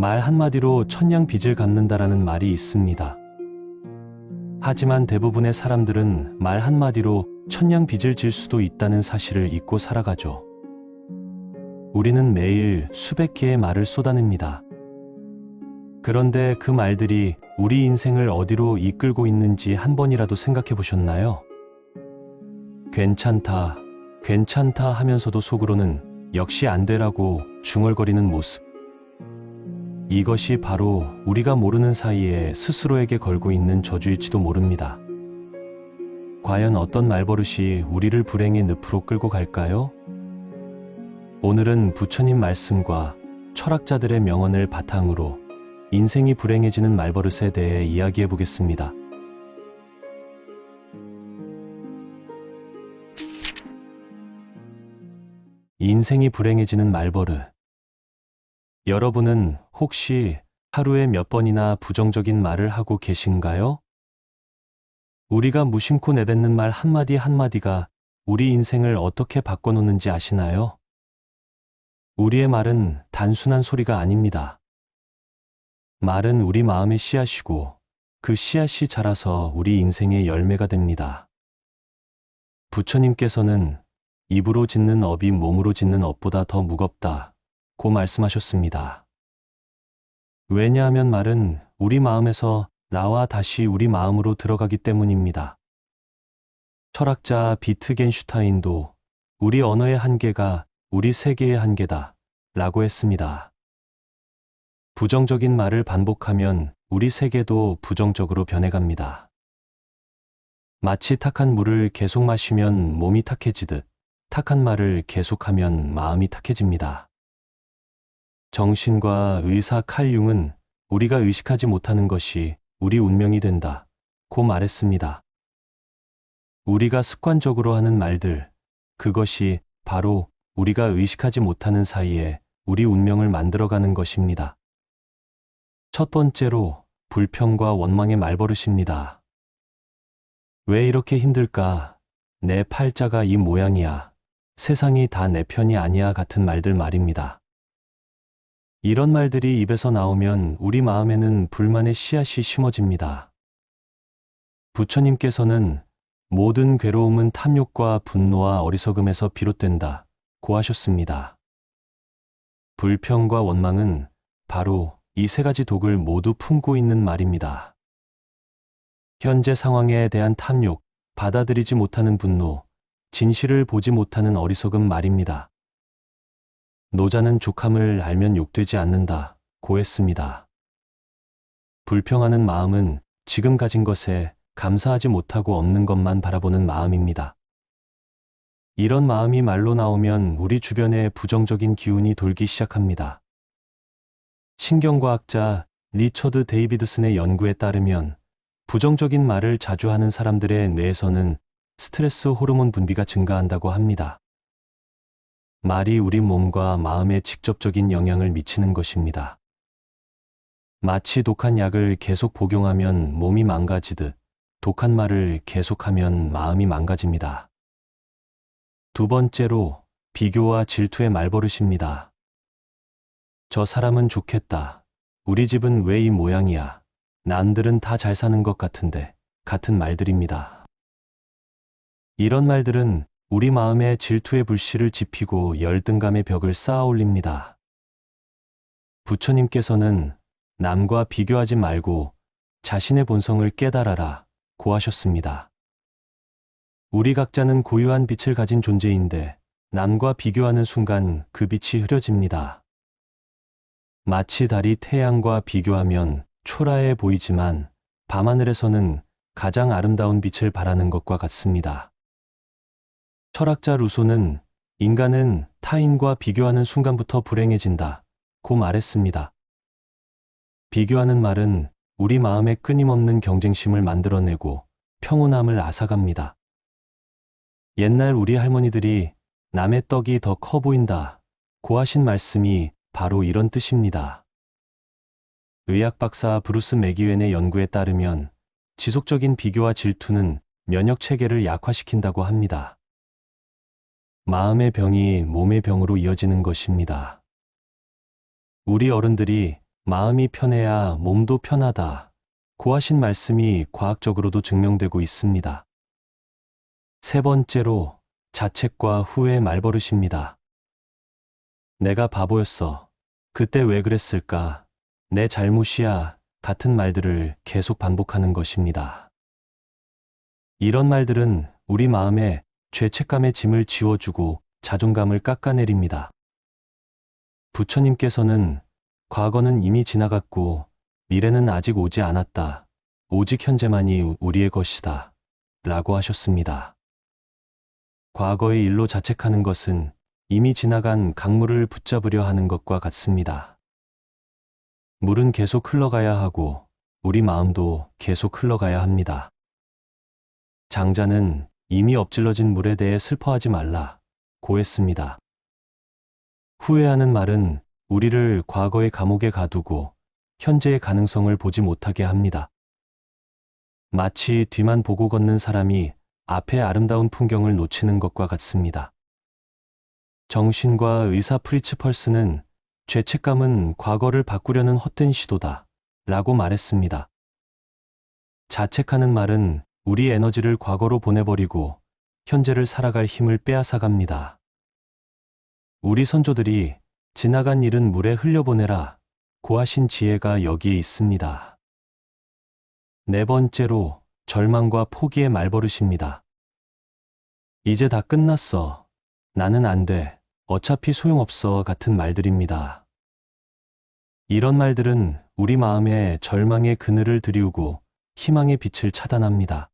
말 한마디로 천냥 빚을 갚는다라는 말이 있습니다. 하지만 대부분의 사람들은 말 한마디로 천냥 빚을 질 수도 있다는 사실을 잊고 살아가죠. 우리는 매일 수백 개의 말을 쏟아냅니다. 그런데 그 말들이 우리 인생을 어디로 이끌고 있는지 한 번이라도 생각해 보셨나요? 괜찮다, 괜찮다 하면서도 속으로는 역시 안 되라고 중얼거리는 모습. 이것이 바로 우리가 모르는 사이에 스스로에게 걸고 있는 저주일지도 모릅니다. 과연 어떤 말버릇이 우리를 불행의 늪으로 끌고 갈까요? 오늘은 부처님 말씀과 철학자들의 명언을 바탕으로 인생이 불행해지는 말버릇에 대해 이야기해 보겠습니다. 인생이 불행해지는 말버릇. 여러분은 혹시 하루에 몇 번이나 부정적인 말을 하고 계신가요? 우리가 무심코 내뱉는 말 한마디 한마디가 우리 인생을 어떻게 바꿔놓는지 아시나요? 우리의 말은 단순한 소리가 아닙니다. 말은 우리 마음의 씨앗이고 그 씨앗이 자라서 우리 인생의 열매가 됩니다. 부처님께서는 입으로 짓는 업이 몸으로 짓는 업보다 더 무겁다고 말씀하셨습니다. 왜냐하면 말은 우리 마음에서 나와 다시 우리 마음으로 들어가기 때문입니다. 철학자 비트겐슈타인도 우리 언어의 한계가 우리 세계의 한계다 라고 했습니다. 부정적인 말을 반복하면 우리 세계도 부정적으로 변해갑니다. 마치 탁한 물을 계속 마시면 몸이 탁해지듯 탁한 말을 계속하면 마음이 탁해집니다. 정신과 의사 칼 융은 우리가 의식하지 못하는 것이 우리 운명이 된다고 말했습니다. 우리가 습관적으로 하는 말들, 그것이 바로 우리가 의식하지 못하는 사이에 우리 운명을 만들어가는 것입니다. 첫 번째로 불평과 원망의 말버릇입니다. 왜 이렇게 힘들까? 내 팔자가 이 모양이야. 세상이 다 내 편이 아니야 같은 말들 말입니다. 이런 말들이 입에서 나오면 우리 마음에는 불만의 씨앗이 심어집니다. 부처님께서는 모든 괴로움은 탐욕과 분노와 어리석음에서 비롯된다고 하셨습니다. 불평과 원망은 바로 이 세 가지 독을 모두 품고 있는 말입니다. 현재 상황에 대한 탐욕, 받아들이지 못하는 분노, 진실을 보지 못하는 어리석음 말입니다. 노자는 족함을 알면 욕되지 않는다고 했습니다. 불평하는 마음은 지금 가진 것에 감사하지 못하고 없는 것만 바라보는 마음입니다. 이런 마음이 말로 나오면 우리 주변에 부정적인 기운이 돌기 시작합니다. 신경과학자 리처드 데이비드슨의 연구에 따르면 부정적인 말을 자주 하는 사람들의 뇌에서는 스트레스 호르몬 분비가 증가한다고 합니다. 말이 우리 몸과 마음에 직접적인 영향을 미치는 것입니다. 마치 독한 약을 계속 복용하면 몸이 망가지듯 독한 말을 계속하면 마음이 망가집니다. 두 번째로 비교와 질투의 말버릇입니다. 저 사람은 좋겠다. 우리 집은 왜 이 모양이야. 남들은 다 잘 사는 것 같은데 같은 말들입니다. 이런 말들은 우리 마음에 질투의 불씨를 지피고 열등감의 벽을 쌓아 올립니다. 부처님께서는 남과 비교하지 말고 자신의 본성을 깨달아라 고 하셨습니다. 우리 각자는 고유한 빛을 가진 존재인데 남과 비교하는 순간 그 빛이 흐려집니다. 마치 달이 태양과 비교하면 초라해 보이지만 밤하늘에서는 가장 아름다운 빛을 발하는 것과 같습니다. 철학자 루소는 인간은 타인과 비교하는 순간부터 불행해진다고 말했습니다. 비교하는 말은 우리 마음에 끊임없는 경쟁심을 만들어내고 평온함을 앗아갑니다. 옛날 우리 할머니들이 남의 떡이 더 커 보인다고 하신 말씀이 바로 이런 뜻입니다. 의학 박사 브루스 맥이웬의 연구에 따르면 지속적인 비교와 질투는 면역 체계를 약화시킨다고 합니다. 마음의 병이 몸의 병으로 이어지는 것입니다. 우리 어른들이 마음이 편해야 몸도 편하다. 고 하신 말씀이 과학적으로도 증명되고 있습니다. 세 번째로 자책과 후회의 말버릇입니다. 내가 바보였어. 그때 왜 그랬을까? 내 잘못이야. 같은 말들을 계속 반복하는 것입니다. 이런 말들은 우리 마음에 죄책감의 짐을 지워주고 자존감을 깎아내립니다. 부처님께서는 과거는 이미 지나갔고 미래는 아직 오지 않았다. 오직 현재만이 우리의 것이다. 라고 하셨습니다. 과거의 일로 자책하는 것은 이미 지나간 강물을 붙잡으려 하는 것과 같습니다. 물은 계속 흘러가야 하고 우리 마음도 계속 흘러가야 합니다. 장자는 이미 엎질러진 물에 대해 슬퍼하지 말라 고 했습니다. 후회하는 말은 우리를 과거의 감옥에 가두고 현재의 가능성을 보지 못하게 합니다. 마치 뒤만 보고 걷는 사람이 앞의 아름다운 풍경을 놓치는 것과 같습니다. 정신과 의사 프리츠 펄스는 죄책감은 과거를 바꾸려는 헛된 시도다 라고 말했습니다. 자책하는 말은 우리 에너지를 과거로 보내버리고 현재를 살아갈 힘을 빼앗아갑니다. 우리 선조들이 지나간 일은 물에 흘려보내라 고 하신 지혜가 여기에 있습니다. 네 번째로 절망과 포기의 말버릇입니다. 이제 다 끝났어. 나는 안 돼. 어차피 소용없어 같은 말들입니다. 이런 말들은 우리 마음에 절망의 그늘을 들이우고 희망의 빛을 차단합니다.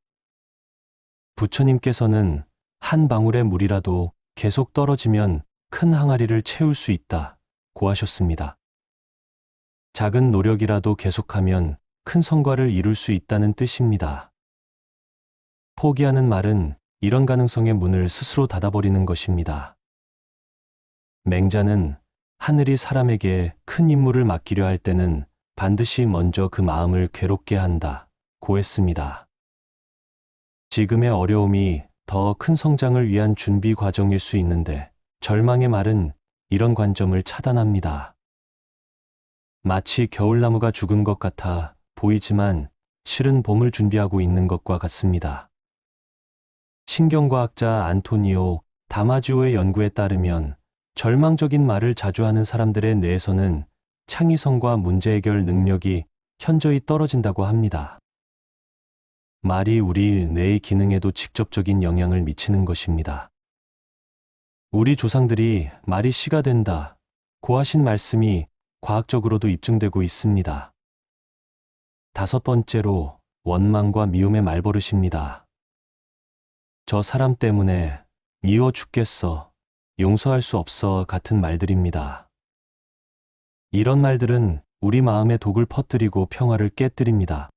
부처님께서는 한 방울의 물이라도 계속 떨어지면 큰 항아리를 채울 수 있다 고 하셨습니다. 작은 노력이라도 계속하면 큰 성과를 이룰 수 있다는 뜻입니다. 포기하는 말은 이런 가능성의 문을 스스로 닫아버리는 것입니다. 맹자는 하늘이 사람에게 큰 임무를 맡기려 할 때는 반드시 먼저 그 마음을 괴롭게 한다 고 했습니다. 지금의 어려움이 더 큰 성장을 위한 준비 과정일 수 있는데 절망의 말은 이런 관점을 차단합니다. 마치 겨울나무가 죽은 것 같아 보이지만 실은 봄을 준비하고 있는 것과 같습니다. 신경과학자 안토니오 다마지오의 연구에 따르면 절망적인 말을 자주 하는 사람들의 뇌에서는 창의성과 문제 해결 능력이 현저히 떨어진다고 합니다. 말이 우리 뇌의 기능에도 직접적인 영향을 미치는 것입니다. 우리 조상들이 말이 씨가 된다 고 하신 말씀이 과학적으로도 입증되고 있습니다. 다섯 번째로 원망과 미움의 말버릇입니다. 저 사람 때문에 미워 죽겠어, 용서할 수 없어 같은 말들입니다. 이런 말들은 우리 마음에 독을 퍼뜨리고 평화를 깨뜨립니다.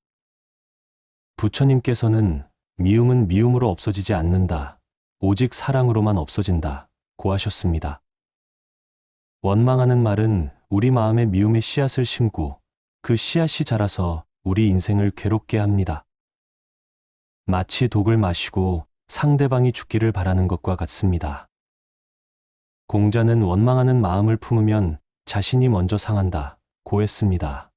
부처님께서는 미움은 미움으로 없어지지 않는다. 오직 사랑으로만 없어진다 고 하셨습니다. 원망하는 말은 우리 마음에 미움의 씨앗을 심고 그 씨앗이 자라서 우리 인생을 괴롭게 합니다. 마치 독을 마시고 상대방이 죽기를 바라는 것과 같습니다. 공자는 원망하는 마음을 품으면 자신이 먼저 상한다 고 했습니다.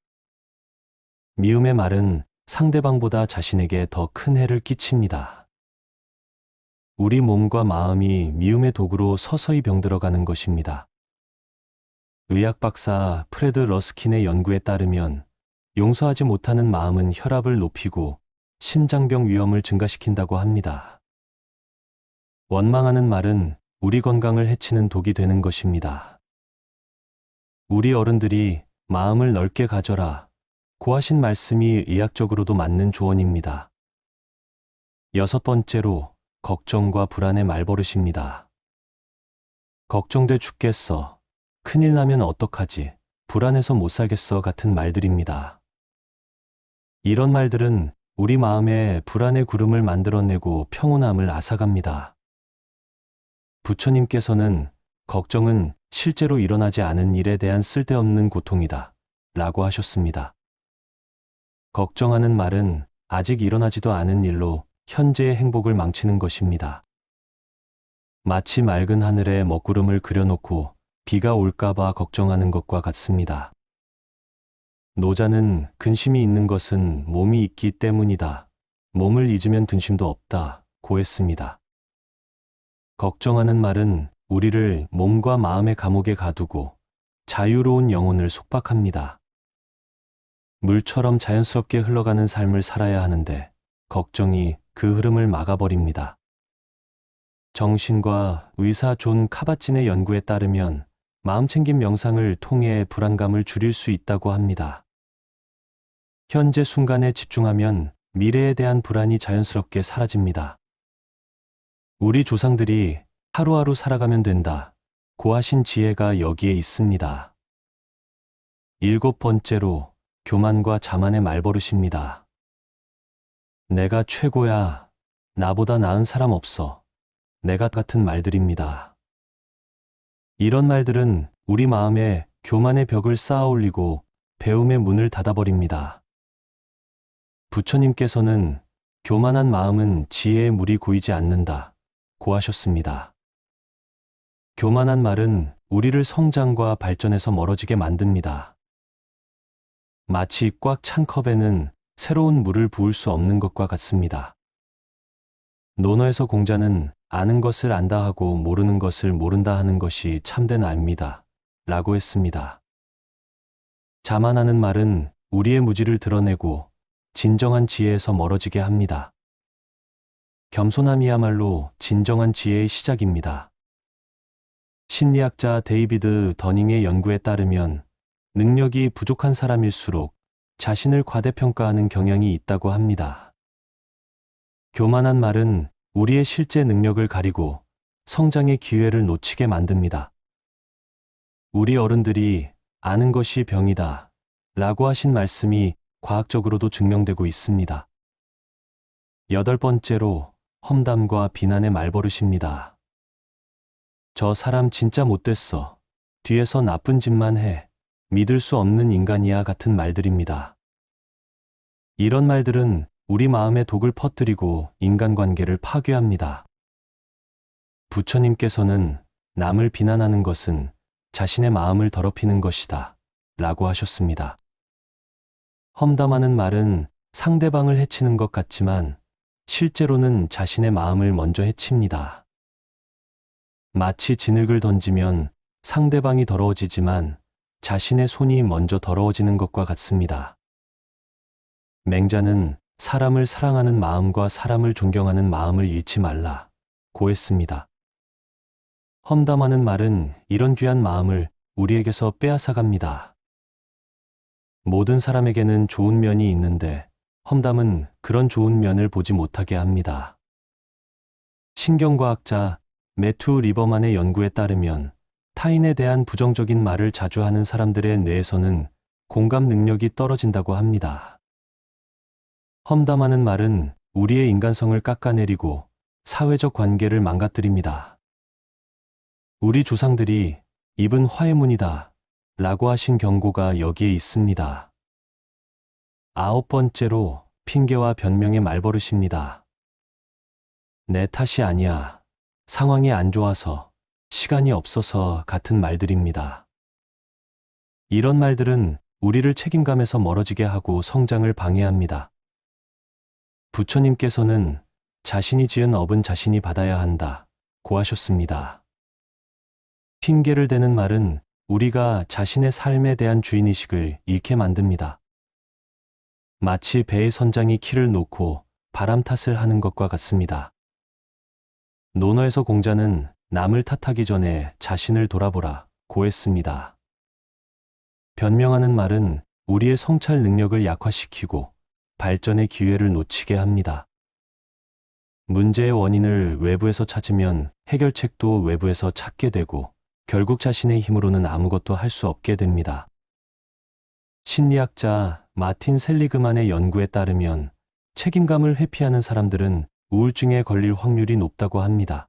미움의 말은 상대방보다 자신에게 더 큰 해를 끼칩니다. 우리 몸과 마음이 미움의 독으로 서서히 병들어가는 것입니다. 의학 박사 프레드 러스킨의 연구에 따르면 용서하지 못하는 마음은 혈압을 높이고 심장병 위험을 증가시킨다고 합니다. 원망하는 말은 우리 건강을 해치는 독이 되는 것입니다. 우리 어른들이 마음을 넓게 가져라 고 하신 말씀이 의학적으로도 맞는 조언입니다. 여섯 번째로 걱정과 불안의 말버릇입니다. 걱정돼 죽겠어. 큰일 나면 어떡하지? 불안해서 못 살겠어 같은 말들입니다. 이런 말들은 우리 마음에 불안의 구름을 만들어내고 평온함을 앗아갑니다. 부처님께서는 걱정은 실제로 일어나지 않은 일에 대한 쓸데없는 고통이다 라고 하셨습니다. 걱정하는 말은 아직 일어나지도 않은 일로 현재의 행복을 망치는 것입니다. 마치 맑은 하늘에 먹구름을 그려놓고 비가 올까봐 걱정하는 것과 같습니다. 노자는 근심이 있는 것은 몸이 있기 때문이다. 몸을 잊으면 근심도 없다. 고했습니다. 걱정하는 말은 우리를 몸과 마음의 감옥에 가두고 자유로운 영혼을 속박합니다. 물처럼 자연스럽게 흘러가는 삶을 살아야 하는데 걱정이 그 흐름을 막아버립니다. 정신과 의사 존 카바진의 연구에 따르면 마음챙김 명상을 통해 불안감을 줄일 수 있다고 합니다. 현재 순간에 집중하면 미래에 대한 불안이 자연스럽게 사라집니다. 우리 조상들이 하루하루 살아가면 된다. 고하신 지혜가 여기에 있습니다. 7번째로 교만과 자만의 말버릇입니다. 내가 최고야. 나보다 나은 사람 없어. 내가 같은 말들입니다. 이런 말들은 우리 마음에 교만의 벽을 쌓아 올리고 배움의 문을 닫아버립니다. 부처님께서는 교만한 마음은 지혜의 물이 고이지 않는다. 고하셨습니다. 교만한 말은 우리를 성장과 발전에서 멀어지게 만듭니다. 마치 꽉 찬 컵에는 새로운 물을 부을 수 없는 것과 같습니다. 논어에서 공자는 아는 것을 안다 하고 모르는 것을 모른다 하는 것이 참된 알입니다. 라고 했습니다. 자만하는 말은 우리의 무지를 드러내고 진정한 지혜에서 멀어지게 합니다. 겸손함이야말로 진정한 지혜의 시작입니다. 심리학자 데이비드 더닝의 연구에 따르면 능력이 부족한 사람일수록 자신을 과대평가하는 경향이 있다고 합니다. 교만한 말은 우리의 실제 능력을 가리고 성장의 기회를 놓치게 만듭니다. 우리 어른들이 아는 것이 병이다 라고 하신 말씀이 과학적으로도 증명되고 있습니다. 8번째로 험담과 비난의 말버릇입니다. 저 사람 진짜 못됐어. 뒤에서 나쁜 짓만 해. 믿을 수 없는 인간이야 같은 말들입니다. 이런 말들은 우리 마음에 독을 퍼뜨리고 인간관계를 파괴합니다. 부처님께서는 남을 비난하는 것은 자신의 마음을 더럽히는 것이다 라고 하셨습니다. 험담하는 말은 상대방을 해치는 것 같지만 실제로는 자신의 마음을 먼저 해칩니다. 마치 진흙을 던지면 상대방이 더러워지지만 자신의 손이 먼저 더러워지는 것과 같습니다. 맹자는 사람을 사랑하는 마음과 사람을 존경하는 마음을 잃지 말라 고했습니다. 험담하는 말은 이런 귀한 마음을 우리에게서 빼앗아갑니다. 모든 사람에게는 좋은 면이 있는데 험담은 그런 좋은 면을 보지 못하게 합니다. 신경과학자 매튜 리버만의 연구에 따르면 타인에 대한 부정적인 말을 자주 하는 사람들의 뇌에서는 공감 능력이 떨어진다고 합니다. 험담하는 말은 우리의 인간성을 깎아내리고 사회적 관계를 망가뜨립니다. 우리 조상들이 입은 화해문이다 라고 하신 경고가 여기에 있습니다. 9번째로 핑계와 변명의 말버릇입니다. 내 탓이 아니야. 상황이 안 좋아서, 시간이 없어서 같은 말들입니다. 이런 말들은 우리를 책임감에서 멀어지게 하고 성장을 방해합니다. 부처님께서는 자신이 지은 업은 자신이 받아야 한다 고하셨습니다. 핑계를 대는 말은 우리가 자신의 삶에 대한 주인의식을 잃게 만듭니다. 마치 배의 선장이 키를 놓고 바람 탓을 하는 것과 같습니다. 논어에서 공자는 남을 탓하기 전에 자신을 돌아보라 고했습니다. 변명하는 말은 우리의 성찰 능력을 약화시키고 발전의 기회를 놓치게 합니다. 문제의 원인을 외부에서 찾으면 해결책도 외부에서 찾게 되고 결국 자신의 힘으로는 아무것도 할 수 없게 됩니다. 심리학자 마틴 셀리그만의 연구에 따르면 책임감을 회피하는 사람들은 우울증에 걸릴 확률이 높다고 합니다.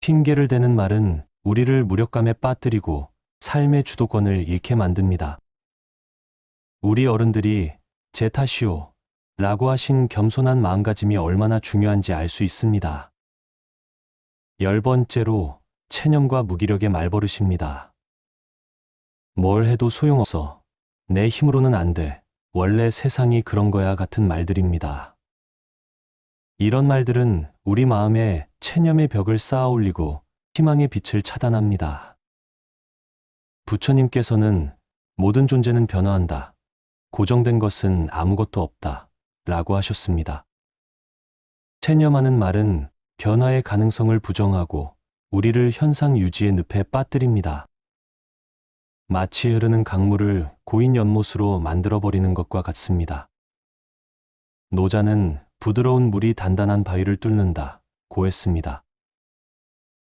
핑계를 대는 말은 우리를 무력감에 빠뜨리고 삶의 주도권을 잃게 만듭니다. 우리 어른들이 제 탓이오 라고 하신 겸손한 마음가짐이 얼마나 중요한지 알 수 있습니다. 10번째로 체념과 무기력의 말버릇입니다. 뭘 해도 소용없어. 내 힘으로는 안 돼. 원래 세상이 그런 거야 같은 말들입니다. 이런 말들은 우리 마음에 체념의 벽을 쌓아 올리고 희망의 빛을 차단합니다. 부처님께서는 모든 존재는 변화한다. 고정된 것은 아무것도 없다. 라고 하셨습니다. 체념하는 말은 변화의 가능성을 부정하고 우리를 현상 유지의 늪에 빠뜨립니다. 마치 흐르는 강물을 고인 연못으로 만들어버리는 것과 같습니다. 노자는 부드러운 물이 단단한 바위를 뚫는다 고 했습니다.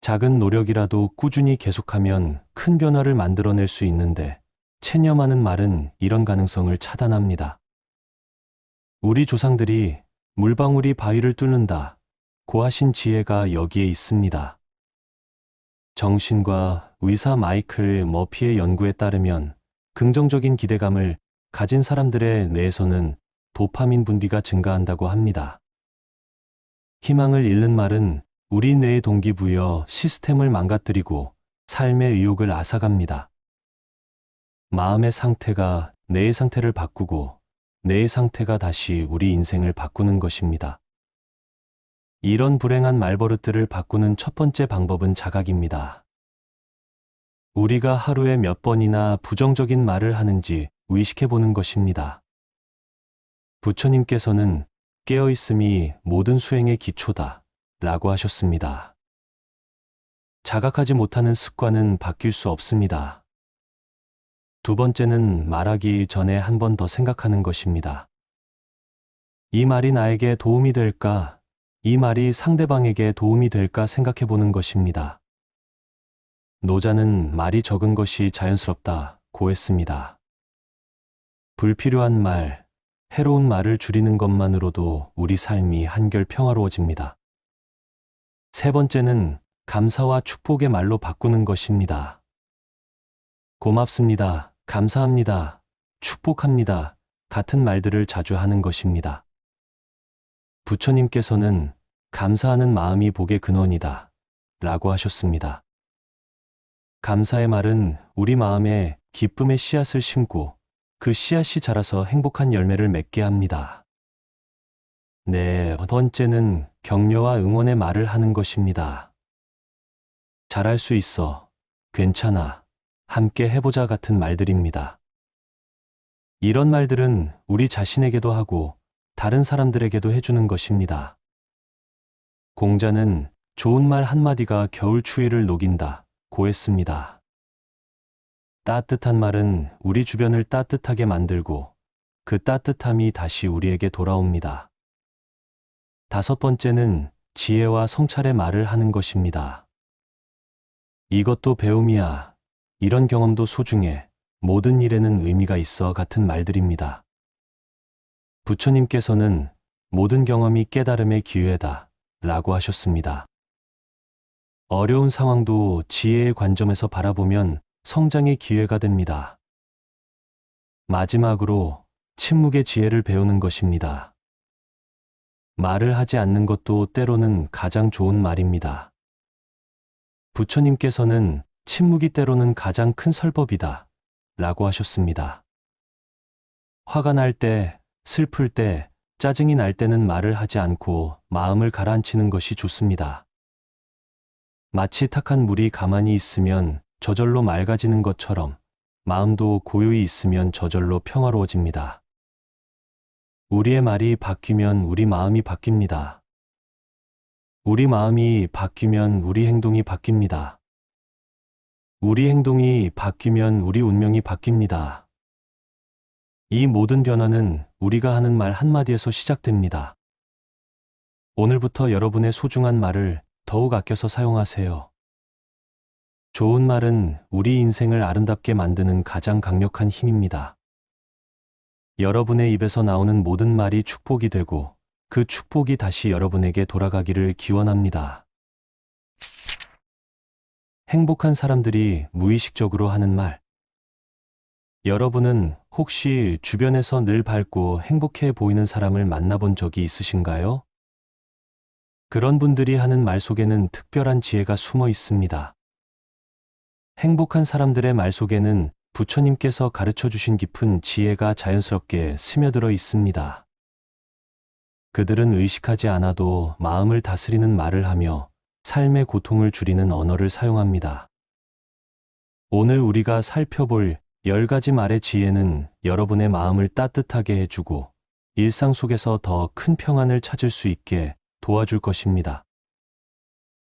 작은 노력이라도 꾸준히 계속하면 큰 변화를 만들어낼 수 있는데 체념하는 말은 이런 가능성을 차단합니다. 우리 조상들이 물방울이 바위를 뚫는다 고 하신 지혜가 여기에 있습니다. 정신과 의사 마이클 머피의 연구에 따르면 긍정적인 기대감을 가진 사람들의 뇌에서는 도파민 분비가 증가한다고 합니다. 희망을 잃는 말은 우리 뇌의 동기부여 시스템을 망가뜨리고 삶의 의욕을 앗아갑니다. 마음의 상태가 뇌의 상태를 바꾸고 뇌의 상태가 다시 우리 인생을 바꾸는 것입니다. 이런 불행한 말버릇들을 바꾸는 첫 번째 방법은 자각입니다. 우리가 하루에 몇 번이나 부정적인 말을 하는지 의식해 보는 것입니다. 부처님께서는 깨어있음이 모든 수행의 기초다 라고 하셨습니다. 자각하지 못하는 습관은 바뀔 수 없습니다. 두 번째는 말하기 전에 한 번 더 생각하는 것입니다. 이 말이 나에게 도움이 될까? 이 말이 상대방에게 도움이 될까 생각해 보는 것입니다. 노자는 말이 적은 것이 자연스럽다 고 했습니다. 불필요한 말, 해로운 말을 줄이는 것만으로도 우리 삶이 한결 평화로워집니다. 세 번째는 감사와 축복의 말로 바꾸는 것입니다. 고맙습니다. 감사합니다. 축복합니다. 같은 말들을 자주 하는 것입니다. 부처님께서는 감사하는 마음이 복의 근원이다 라고 하셨습니다. 감사의 말은 우리 마음에 기쁨의 씨앗을 심고 그 씨앗이 자라서 행복한 열매를 맺게 합니다. 네 번째는 격려와 응원의 말을 하는 것입니다. 잘할 수 있어, 괜찮아, 함께 해보자 같은 말들입니다. 이런 말들은 우리 자신에게도 하고 다른 사람들에게도 해주는 것입니다. 공자는 좋은 말 한마디가 겨울 추위를 녹인다 고 했습니다. 따뜻한 말은 우리 주변을 따뜻하게 만들고 그 따뜻함이 다시 우리에게 돌아옵니다. 다섯 번째는 지혜와 성찰의 말을 하는 것입니다. 이것도 배움이야. 이런 경험도 소중해. 모든 일에는 의미가 있어 같은 말들입니다. 부처님께서는 모든 경험이 깨달음의 기회다 라고 하셨습니다. 어려운 상황도 지혜의 관점에서 바라보면 성장의 기회가 됩니다. 마지막으로 침묵의 지혜를 배우는 것입니다. 말을 하지 않는 것도 때로는 가장 좋은 말입니다. 부처님께서는 침묵이 때로는 가장 큰 설법이다 라고 하셨습니다. 화가 날 때, 슬플 때, 짜증이 날 때는 말을 하지 않고 마음을 가라앉히는 것이 좋습니다. 마치 탁한 물이 가만히 있으면 저절로 맑아지는 것처럼 마음도 고요히 있으면 저절로 평화로워집니다. 우리의 말이 바뀌면 우리 마음이 바뀝니다. 우리 마음이 바뀌면 우리 행동이 바뀝니다. 우리 행동이 바뀌면 우리 운명이 바뀝니다. 이 모든 변화는 우리가 하는 말 한마디에서 시작됩니다. 오늘부터 여러분의 소중한 말을 더욱 아껴서 사용하세요. 좋은 말은 우리 인생을 아름답게 만드는 가장 강력한 힘입니다. 여러분의 입에서 나오는 모든 말이 축복이 되고 그 축복이 다시 여러분에게 돌아가기를 기원합니다. 행복한 사람들이 무의식적으로 하는 말. 여러분은 혹시 주변에서 늘 밝고 행복해 보이는 사람을 만나본 적이 있으신가요? 그런 분들이 하는 말 속에는 특별한 지혜가 숨어 있습니다. 행복한 사람들의 말 속에는 부처님께서 가르쳐 주신 깊은 지혜가 자연스럽게 스며들어 있습니다. 그들은 의식하지 않아도 마음을 다스리는 말을 하며 삶의 고통을 줄이는 언어를 사용합니다. 오늘 우리가 살펴볼 10가지 말의 지혜는 여러분의 마음을 따뜻하게 해주고 일상 속에서 더 큰 평안을 찾을 수 있게 도와줄 것입니다.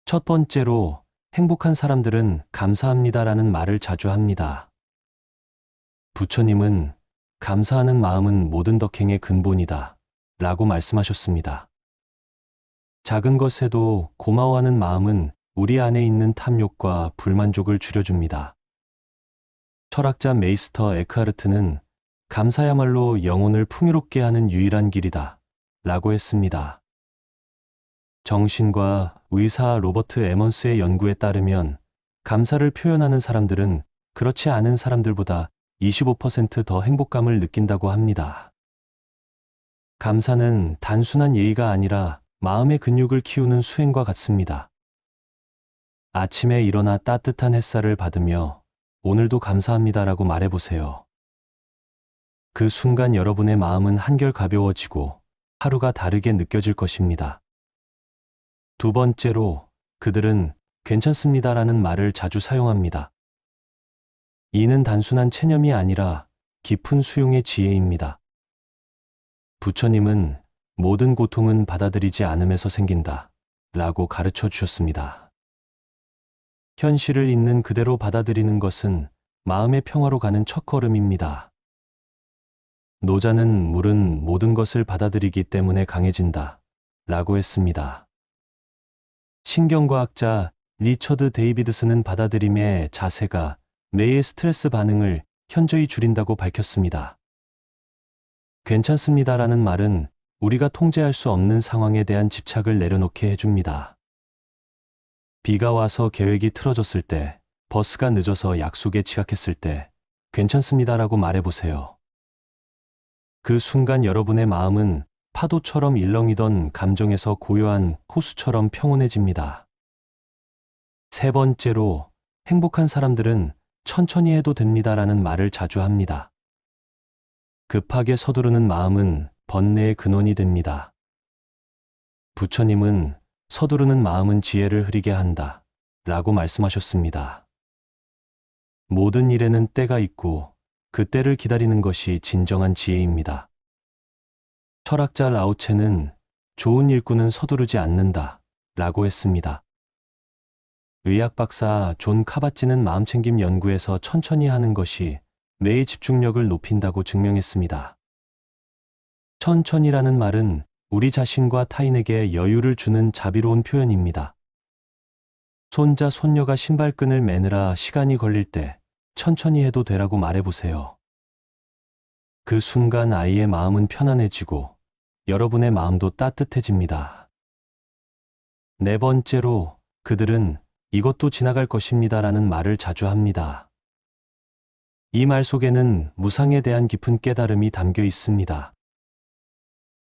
첫 번째로, 행복한 사람들은 감사합니다라는 말을 자주 합니다. 부처님은 감사하는 마음은 모든 덕행의 근본이다 라고 말씀하셨습니다. 작은 것에도 고마워하는 마음은 우리 안에 있는 탐욕과 불만족을 줄여줍니다. 철학자 메이스터 에크하르트는 감사야말로 영혼을 풍요롭게 하는 유일한 길이다 라고 했습니다. 정신과 의사 로버트 에먼스의 연구에 따르면 감사를 표현하는 사람들은 그렇지 않은 사람들보다 25% 더 행복감을 느낀다고 합니다. 감사는 단순한 예의가 아니라 마음의 근육을 키우는 수행과 같습니다. 아침에 일어나 따뜻한 햇살을 받으며 오늘도 감사합니다라고 말해보세요. 그 순간 여러분의 마음은 한결 가벼워지고 하루가 다르게 느껴질 것입니다. 두 번째로, 그들은 괜찮습니다라는 말을 자주 사용합니다. 이는 단순한 체념이 아니라 깊은 수용의 지혜입니다. 부처님은 모든 고통은 받아들이지 않음에서 생긴다 라고 가르쳐 주셨습니다. 현실을 있는 그대로 받아들이는 것은 마음의 평화로 가는 첫걸음입니다. 노자는 물은 모든 것을 받아들이기 때문에 강해진다 라고 했습니다. 신경과학자 리처드 데이비드슨은 받아들임의 자세가 뇌의 스트레스 반응을 현저히 줄인다고 밝혔습니다. 괜찮습니다라는 말은 우리가 통제할 수 없는 상황에 대한 집착을 내려놓게 해줍니다. 비가 와서 계획이 틀어졌을 때, 버스가 늦어서 약속에 지각했을 때, 괜찮습니다라고 말해보세요. 그 순간 여러분의 마음은 파도처럼 일렁이던 감정에서 고요한 호수처럼 평온해집니다. 세 번째로, 행복한 사람들은 천천히 해도 됩니다라는 말을 자주 합니다. 급하게 서두르는 마음은 번뇌의 근원이 됩니다. 부처님은 서두르는 마음은 지혜를 흐리게 한다 라고 말씀하셨습니다. 모든 일에는 때가 있고 그 때를 기다리는 것이 진정한 지혜입니다. 철학자 라오체는 좋은 일꾼은 서두르지 않는다 라고 했습니다. 의학 박사 존 카바찌는 마음챙김 연구에서 천천히 하는 것이 뇌의 집중력을 높인다고 증명했습니다. 천천히라는 말은 우리 자신과 타인에게 여유를 주는 자비로운 표현입니다. 손자, 손녀가 신발끈을 매느라 시간이 걸릴 때 천천히 해도 되라고 말해보세요. 그 순간 아이의 마음은 편안해지고 여러분의 마음도 따뜻해집니다. 네 번째로, 그들은 이것도 지나갈 것입니다라는 말을 자주 합니다. 이 말 속에는 무상에 대한 깊은 깨달음이 담겨 있습니다.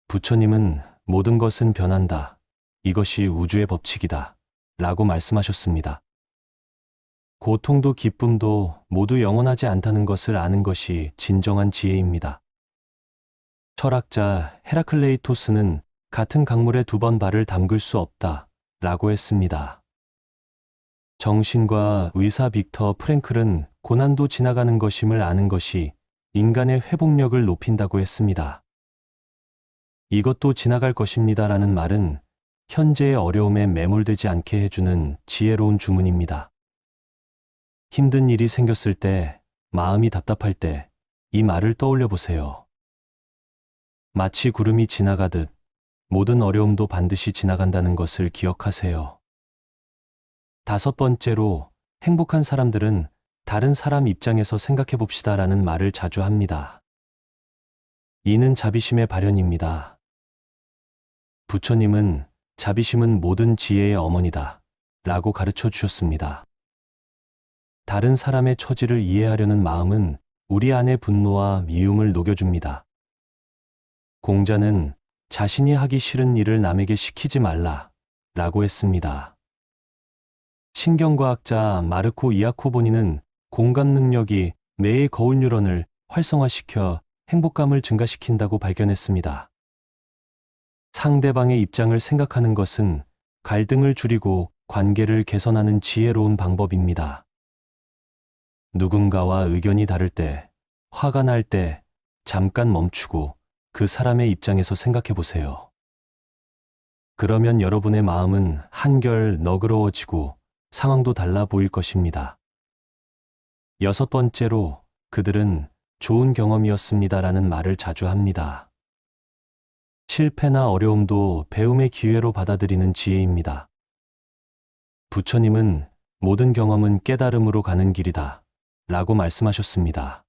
부처님은 모든 것은 변한다. 이것이 우주의 법칙이다. 라고 말씀하셨습니다. 고통도 기쁨도 모두 영원하지 않다는 것을 아는 것이 진정한 지혜입니다. 철학자 헤라클레이토스는 같은 강물에 2번 발을 담글 수 없다. 라고 했습니다. 정신과 의사 빅터 프랭클은 고난도 지나가는 것임을 아는 것이 인간의 회복력을 높인다고 했습니다. 이것도 지나갈 것입니다라는 말은 현재의 어려움에 매몰되지 않게 해주는 지혜로운 주문입니다. 힘든 일이 생겼을 때, 마음이 답답할 때 이 말을 떠올려 보세요. 마치 구름이 지나가듯 모든 어려움도 반드시 지나간다는 것을 기억하세요. 다섯 번째로, 행복한 사람들은 다른 사람 입장에서 생각해 봅시다라는 말을 자주 합니다. 이는 자비심의 발현입니다. 부처님은 자비심은 모든 지혜의 어머니다 라고 가르쳐 주셨습니다. 다른 사람의 처지를 이해하려는 마음은 우리 안의 분노와 미움을 녹여줍니다. 공자는 자신이 하기 싫은 일을 남에게 시키지 말라 라고 했습니다. 신경과학자 마르코 이아코보니는 공감 능력이 뇌의 거울 뉴런을 활성화시켜 행복감을 증가시킨다고 발견했습니다. 상대방의 입장을 생각하는 것은 갈등을 줄이고 관계를 개선하는 지혜로운 방법입니다. 누군가와 의견이 다를 때, 화가 날 때 잠깐 멈추고 그 사람의 입장에서 생각해 보세요. 그러면 여러분의 마음은 한결 너그러워지고 상황도 달라 보일 것입니다. 6번째로, 그들은 좋은 경험이었습니다라는 말을 자주 합니다. 실패나 어려움도 배움의 기회로 받아들이는 지혜입니다. 부처님은 모든 경험은 깨달음으로 가는 길이다 라고 말씀하셨습니다.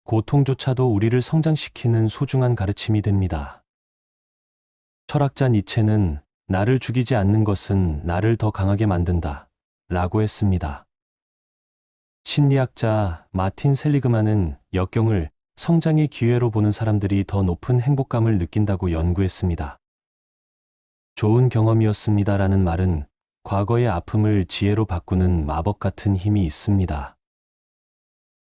고통조차도 우리를 성장시키는 소중한 가르침이 됩니다. 철학자 니체는 나를 죽이지 않는 것은 나를 더 강하게 만든다 라고 했습니다. 심리학자 마틴 셀리그만은 역경을 성장의 기회로 보는 사람들이 더 높은 행복감을 느낀다고 연구했습니다. 좋은 경험이었습니다라는 말은 과거의 아픔을 지혜로 바꾸는 마법 같은 힘이 있습니다.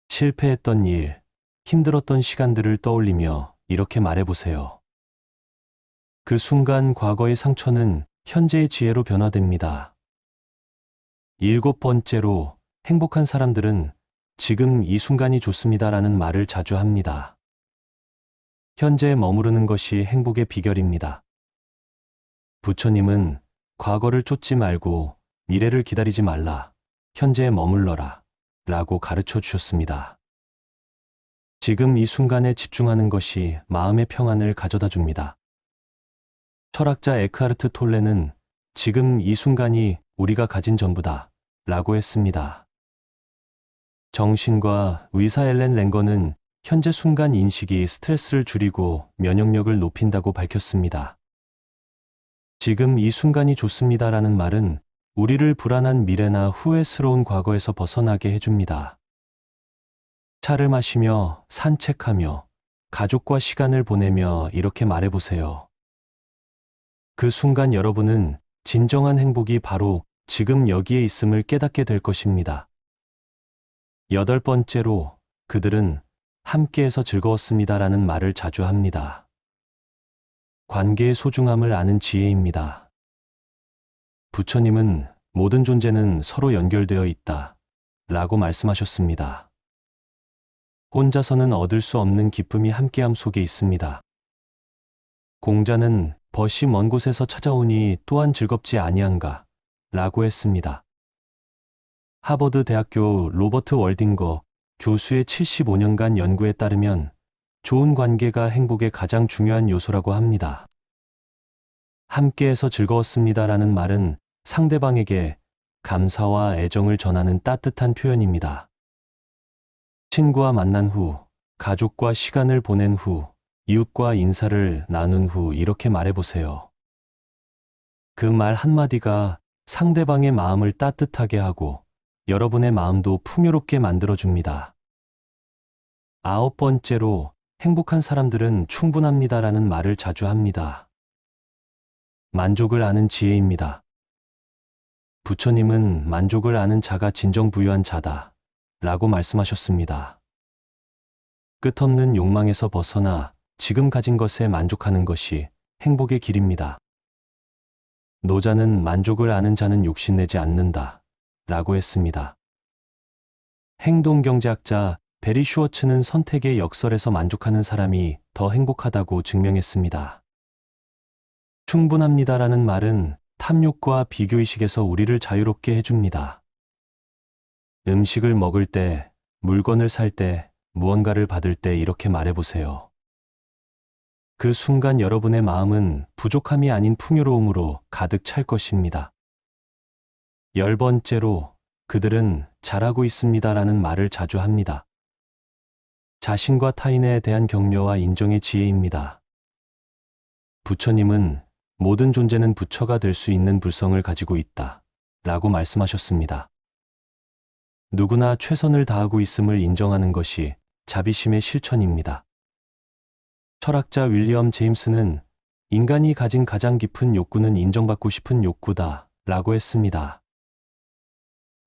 실패했던 일, 힘들었던 시간들을 떠올리며 이렇게 말해보세요. 그 순간 과거의 상처는 현재의 지혜로 변화됩니다. 7번째로, 행복한 사람들은 지금 이 순간이 좋습니다라는 말을 자주 합니다. 현재에 머무르는 것이 행복의 비결입니다. 부처님은 과거를 쫓지 말고 미래를 기다리지 말라, 현재에 머물러라 라고 가르쳐 주셨습니다. 지금 이 순간에 집중하는 것이 마음의 평안을 가져다 줍니다. 철학자 에크하르트 톨레는 지금 이 순간이 우리가 가진 전부다 라고 했습니다. 정신과 의사 엘렌 랭거는 현재 순간 인식이 스트레스를 줄이고 면역력을 높인다고 밝혔습니다. 지금 이 순간이 좋습니다라는 말은 우리를 불안한 미래나 후회스러운 과거에서 벗어나게 해줍니다. 차를 마시며 산책하며 가족과 시간을 보내며 이렇게 말해보세요. 그 순간 여러분은 진정한 행복이 바로 지금 여기에 있음을 깨닫게 될 것입니다. 8번째로, 그들은 함께해서 즐거웠습니다라는 말을 자주 합니다. 관계의 소중함을 아는 지혜입니다. 부처님은 모든 존재는 서로 연결되어 있다 라고 말씀하셨습니다. 혼자서는 얻을 수 없는 기쁨이 함께함 속에 있습니다. 공자는 벗이 먼 곳에서 찾아오니 또한 즐겁지 아니한가 라고 했습니다. 하버드 대학교 로버트 월딩거 교수의 75년간 연구에 따르면 좋은 관계가 행복의 가장 중요한 요소라고 합니다. 함께해서 즐거웠습니다라는 말은 상대방에게 감사와 애정을 전하는 따뜻한 표현입니다. 친구와 만난 후, 가족과 시간을 보낸 후, 이웃과 인사를 나눈 후 이렇게 말해보세요. 그 말 한마디가 상대방의 마음을 따뜻하게 하고 여러분의 마음도 풍요롭게 만들어줍니다. 9번째로, 행복한 사람들은 충분합니다라는 말을 자주 합니다. 만족을 아는 지혜입니다. 부처님은 만족을 아는 자가 진정 부유한 자다 라고 말씀하셨습니다. 끝없는 욕망에서 벗어나 지금 가진 것에 만족하는 것이 행복의 길입니다. 노자는 만족을 아는 자는 욕심내지 않는다 라고 했습니다. 행동경제학자 베리 슈워츠는 선택의 역설에서 만족하는 사람이 더 행복하다고 증명했습니다. 충분합니다라는 말은 탐욕과 비교의식에서 우리를 자유롭게 해줍니다. 음식을 먹을 때, 물건을 살 때, 무언가를 받을 때 이렇게 말해보세요. 그 순간 여러분의 마음은 부족함이 아닌 풍요로움으로 가득 찰 것입니다. 10번째로, 그들은 잘하고 있습니다라는 말을 자주 합니다. 자신과 타인에 대한 격려와 인정의 지혜입니다. 부처님은 모든 존재는 부처가 될 수 있는 불성을 가지고 있다 라고 말씀하셨습니다. 누구나 최선을 다하고 있음을 인정하는 것이 자비심의 실천입니다. 철학자 윌리엄 제임스는 인간이 가진 가장 깊은 욕구는 인정받고 싶은 욕구다 라고 했습니다.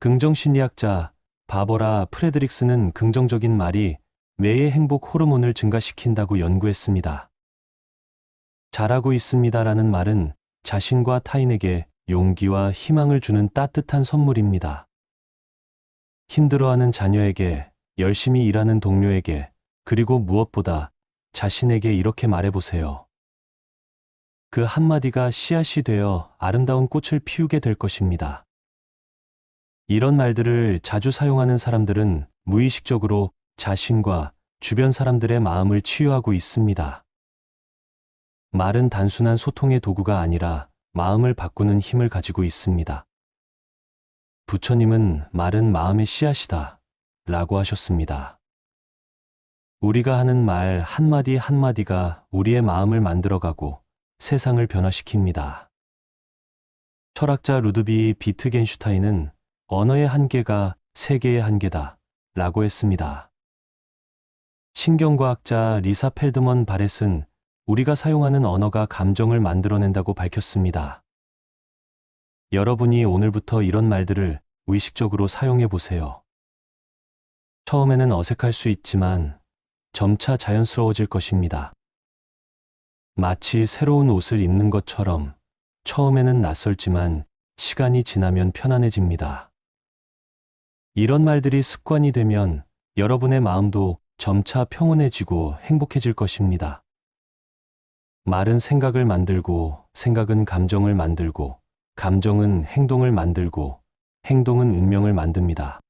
긍정심리학자 바버라 프레드릭스는 긍정적인 말이 뇌의 행복 호르몬을 증가시킨다고 연구했습니다. 잘하고 있습니다라는 말은 자신과 타인에게 용기와 희망을 주는 따뜻한 선물입니다. 힘들어하는 자녀에게, 열심히 일하는 동료에게, 그리고 무엇보다 자신에게 이렇게 말해보세요. 그 한마디가 씨앗이 되어 아름다운 꽃을 피우게 될 것입니다. 이런 말들을 자주 사용하는 사람들은 무의식적으로 자신과 주변 사람들의 마음을 치유하고 있습니다. 말은 단순한 소통의 도구가 아니라 마음을 바꾸는 힘을 가지고 있습니다. 부처님은 말은 마음의 씨앗이다 라고 하셨습니다. 우리가 하는 말 한마디 한마디가 우리의 마음을 만들어가고 세상을 변화시킵니다. 철학자 루드비 비트겐슈타인은 언어의 한계가 세계의 한계다 라고 했습니다. 신경과학자 리사 펠드먼 바렛은 우리가 사용하는 언어가 감정을 만들어낸다고 밝혔습니다. 여러분이 오늘부터 이런 말들을 의식적으로 사용해 보세요. 처음에는 어색할 수 있지만 점차 자연스러워질 것입니다. 마치 새로운 옷을 입는 것처럼 처음에는 낯설지만 시간이 지나면 편안해집니다. 이런 말들이 습관이 되면 여러분의 마음도 점차 평온해지고 행복해질 것입니다. 말은 생각을 만들고, 생각은 감정을 만들고, 감정은 행동을 만들고, 행동은 운명을 만듭니다.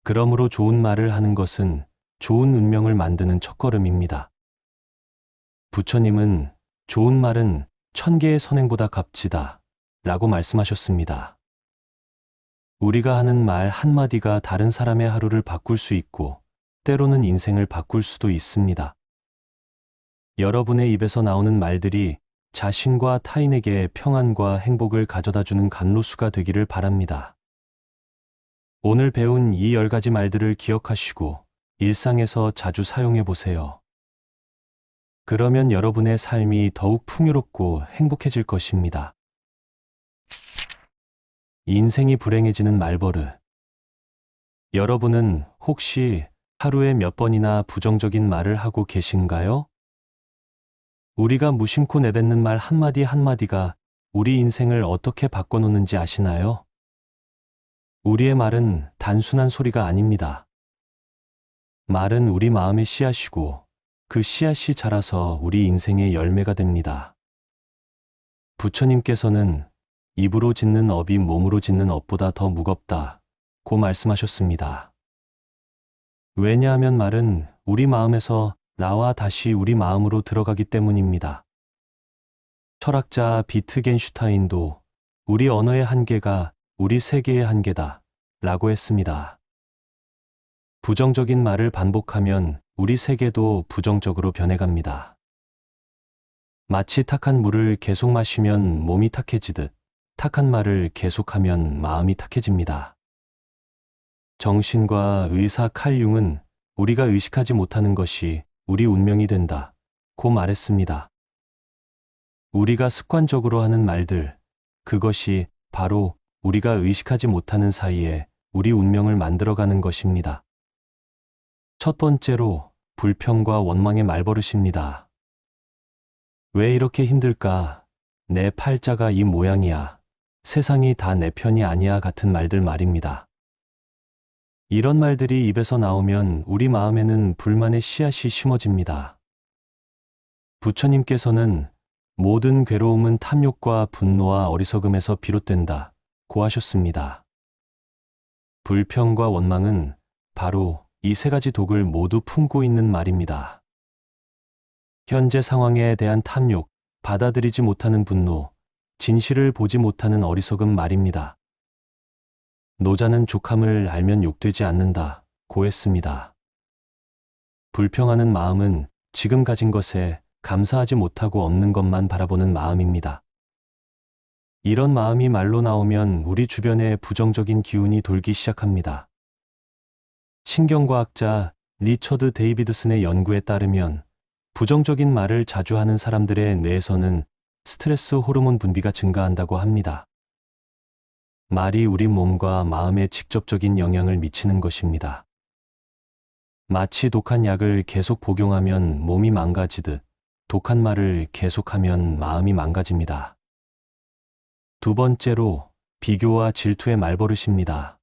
그러므로 좋은 말을 하는 것은 좋은 운명을 만드는 첫걸음입니다. 부처님은 좋은 말은 1000개의 선행보다 값지다 라고 말씀하셨습니다. 우리가 하는 말 한마디가 다른 사람의 하루를 바꿀 수 있고, 때로는 인생을 바꿀 수도 있습니다. 여러분의 입에서 나오는 말들이 자신과 타인에게 평안과 행복을 가져다주는 감로수가 되기를 바랍니다. 오늘 배운 이 10가지 말들을 기억하시고 일상에서 자주 사용해 보세요. 그러면 여러분의 삶이 더욱 풍요롭고 행복해질 것입니다. 인생이 불행해지는 말버릇. 여러분은 혹시 하루에 몇 번이나 부정적인 말을 하고 계신가요? 우리가 무심코 내뱉는 말 한마디 한마디가 우리 인생을 어떻게 바꿔놓는지 아시나요? 우리의 말은 단순한 소리가 아닙니다. 말은 우리 마음의 씨앗이고 그 씨앗이 자라서 우리 인생의 열매가 됩니다. 부처님께서는 입으로 짓는 업이 몸으로 짓는 업보다 더 무겁다고 말씀하셨습니다. 왜냐하면 말은 우리 마음에서 나와 다시 우리 마음으로 들어가기 때문입니다. 철학자 비트겐슈타인도 우리 언어의 한계가 우리 세계의 한계다 라고 했습니다. 부정적인 말을 반복하면 우리 세계도 부정적으로 변해갑니다. 마치 탁한 물을 계속 마시면 몸이 탁해지듯 탁한 말을 계속하면 마음이 탁해집니다. 정신과 의사 칼 융은 우리가 의식하지 못하는 것이 우리 운명이 된다 고 말했습니다. 우리가 습관적으로 하는 말들, 그것이 바로 우리가 의식하지 못하는 사이에 우리 운명을 만들어가는 것입니다. 첫 번째로 불평과 원망의 말버릇입니다. 왜 이렇게 힘들까? 내 팔자가 이 모양이야. 세상이 다 내 편이 아니야 같은 말들 말입니다. 이런 말들이 입에서 나오면 우리 마음에는 불만의 씨앗이 심어집니다. 부처님께서는 모든 괴로움은 탐욕과 분노와 어리석음에서 비롯된다 고 하셨습니다. 불평과 원망은 바로 이 3가지 독을 모두 품고 있는 말입니다. 현재 상황에 대한 탐욕, 받아들이지 못하는 분노, 진실을 보지 못하는 어리석음 말입니다. 노자는 족함을 알면 욕되지 않는다 고 했습니다. 불평하는 마음은 지금 가진 것에 감사하지 못하고 없는 것만 바라보는 마음입니다. 이런 마음이 말로 나오면 우리 주변에 부정적인 기운이 돌기 시작합니다. 신경과학자 리처드 데이비드슨의 연구에 따르면 부정적인 말을 자주 하는 사람들의 뇌에서는 스트레스 호르몬 분비가 증가한다고 합니다. 말이 우리 몸과 마음에 직접적인 영향을 미치는 것입니다. 마치 독한 약을 계속 복용하면 몸이 망가지듯 독한 말을 계속하면 마음이 망가집니다. 두 번째로 비교와 질투의 말버릇입니다.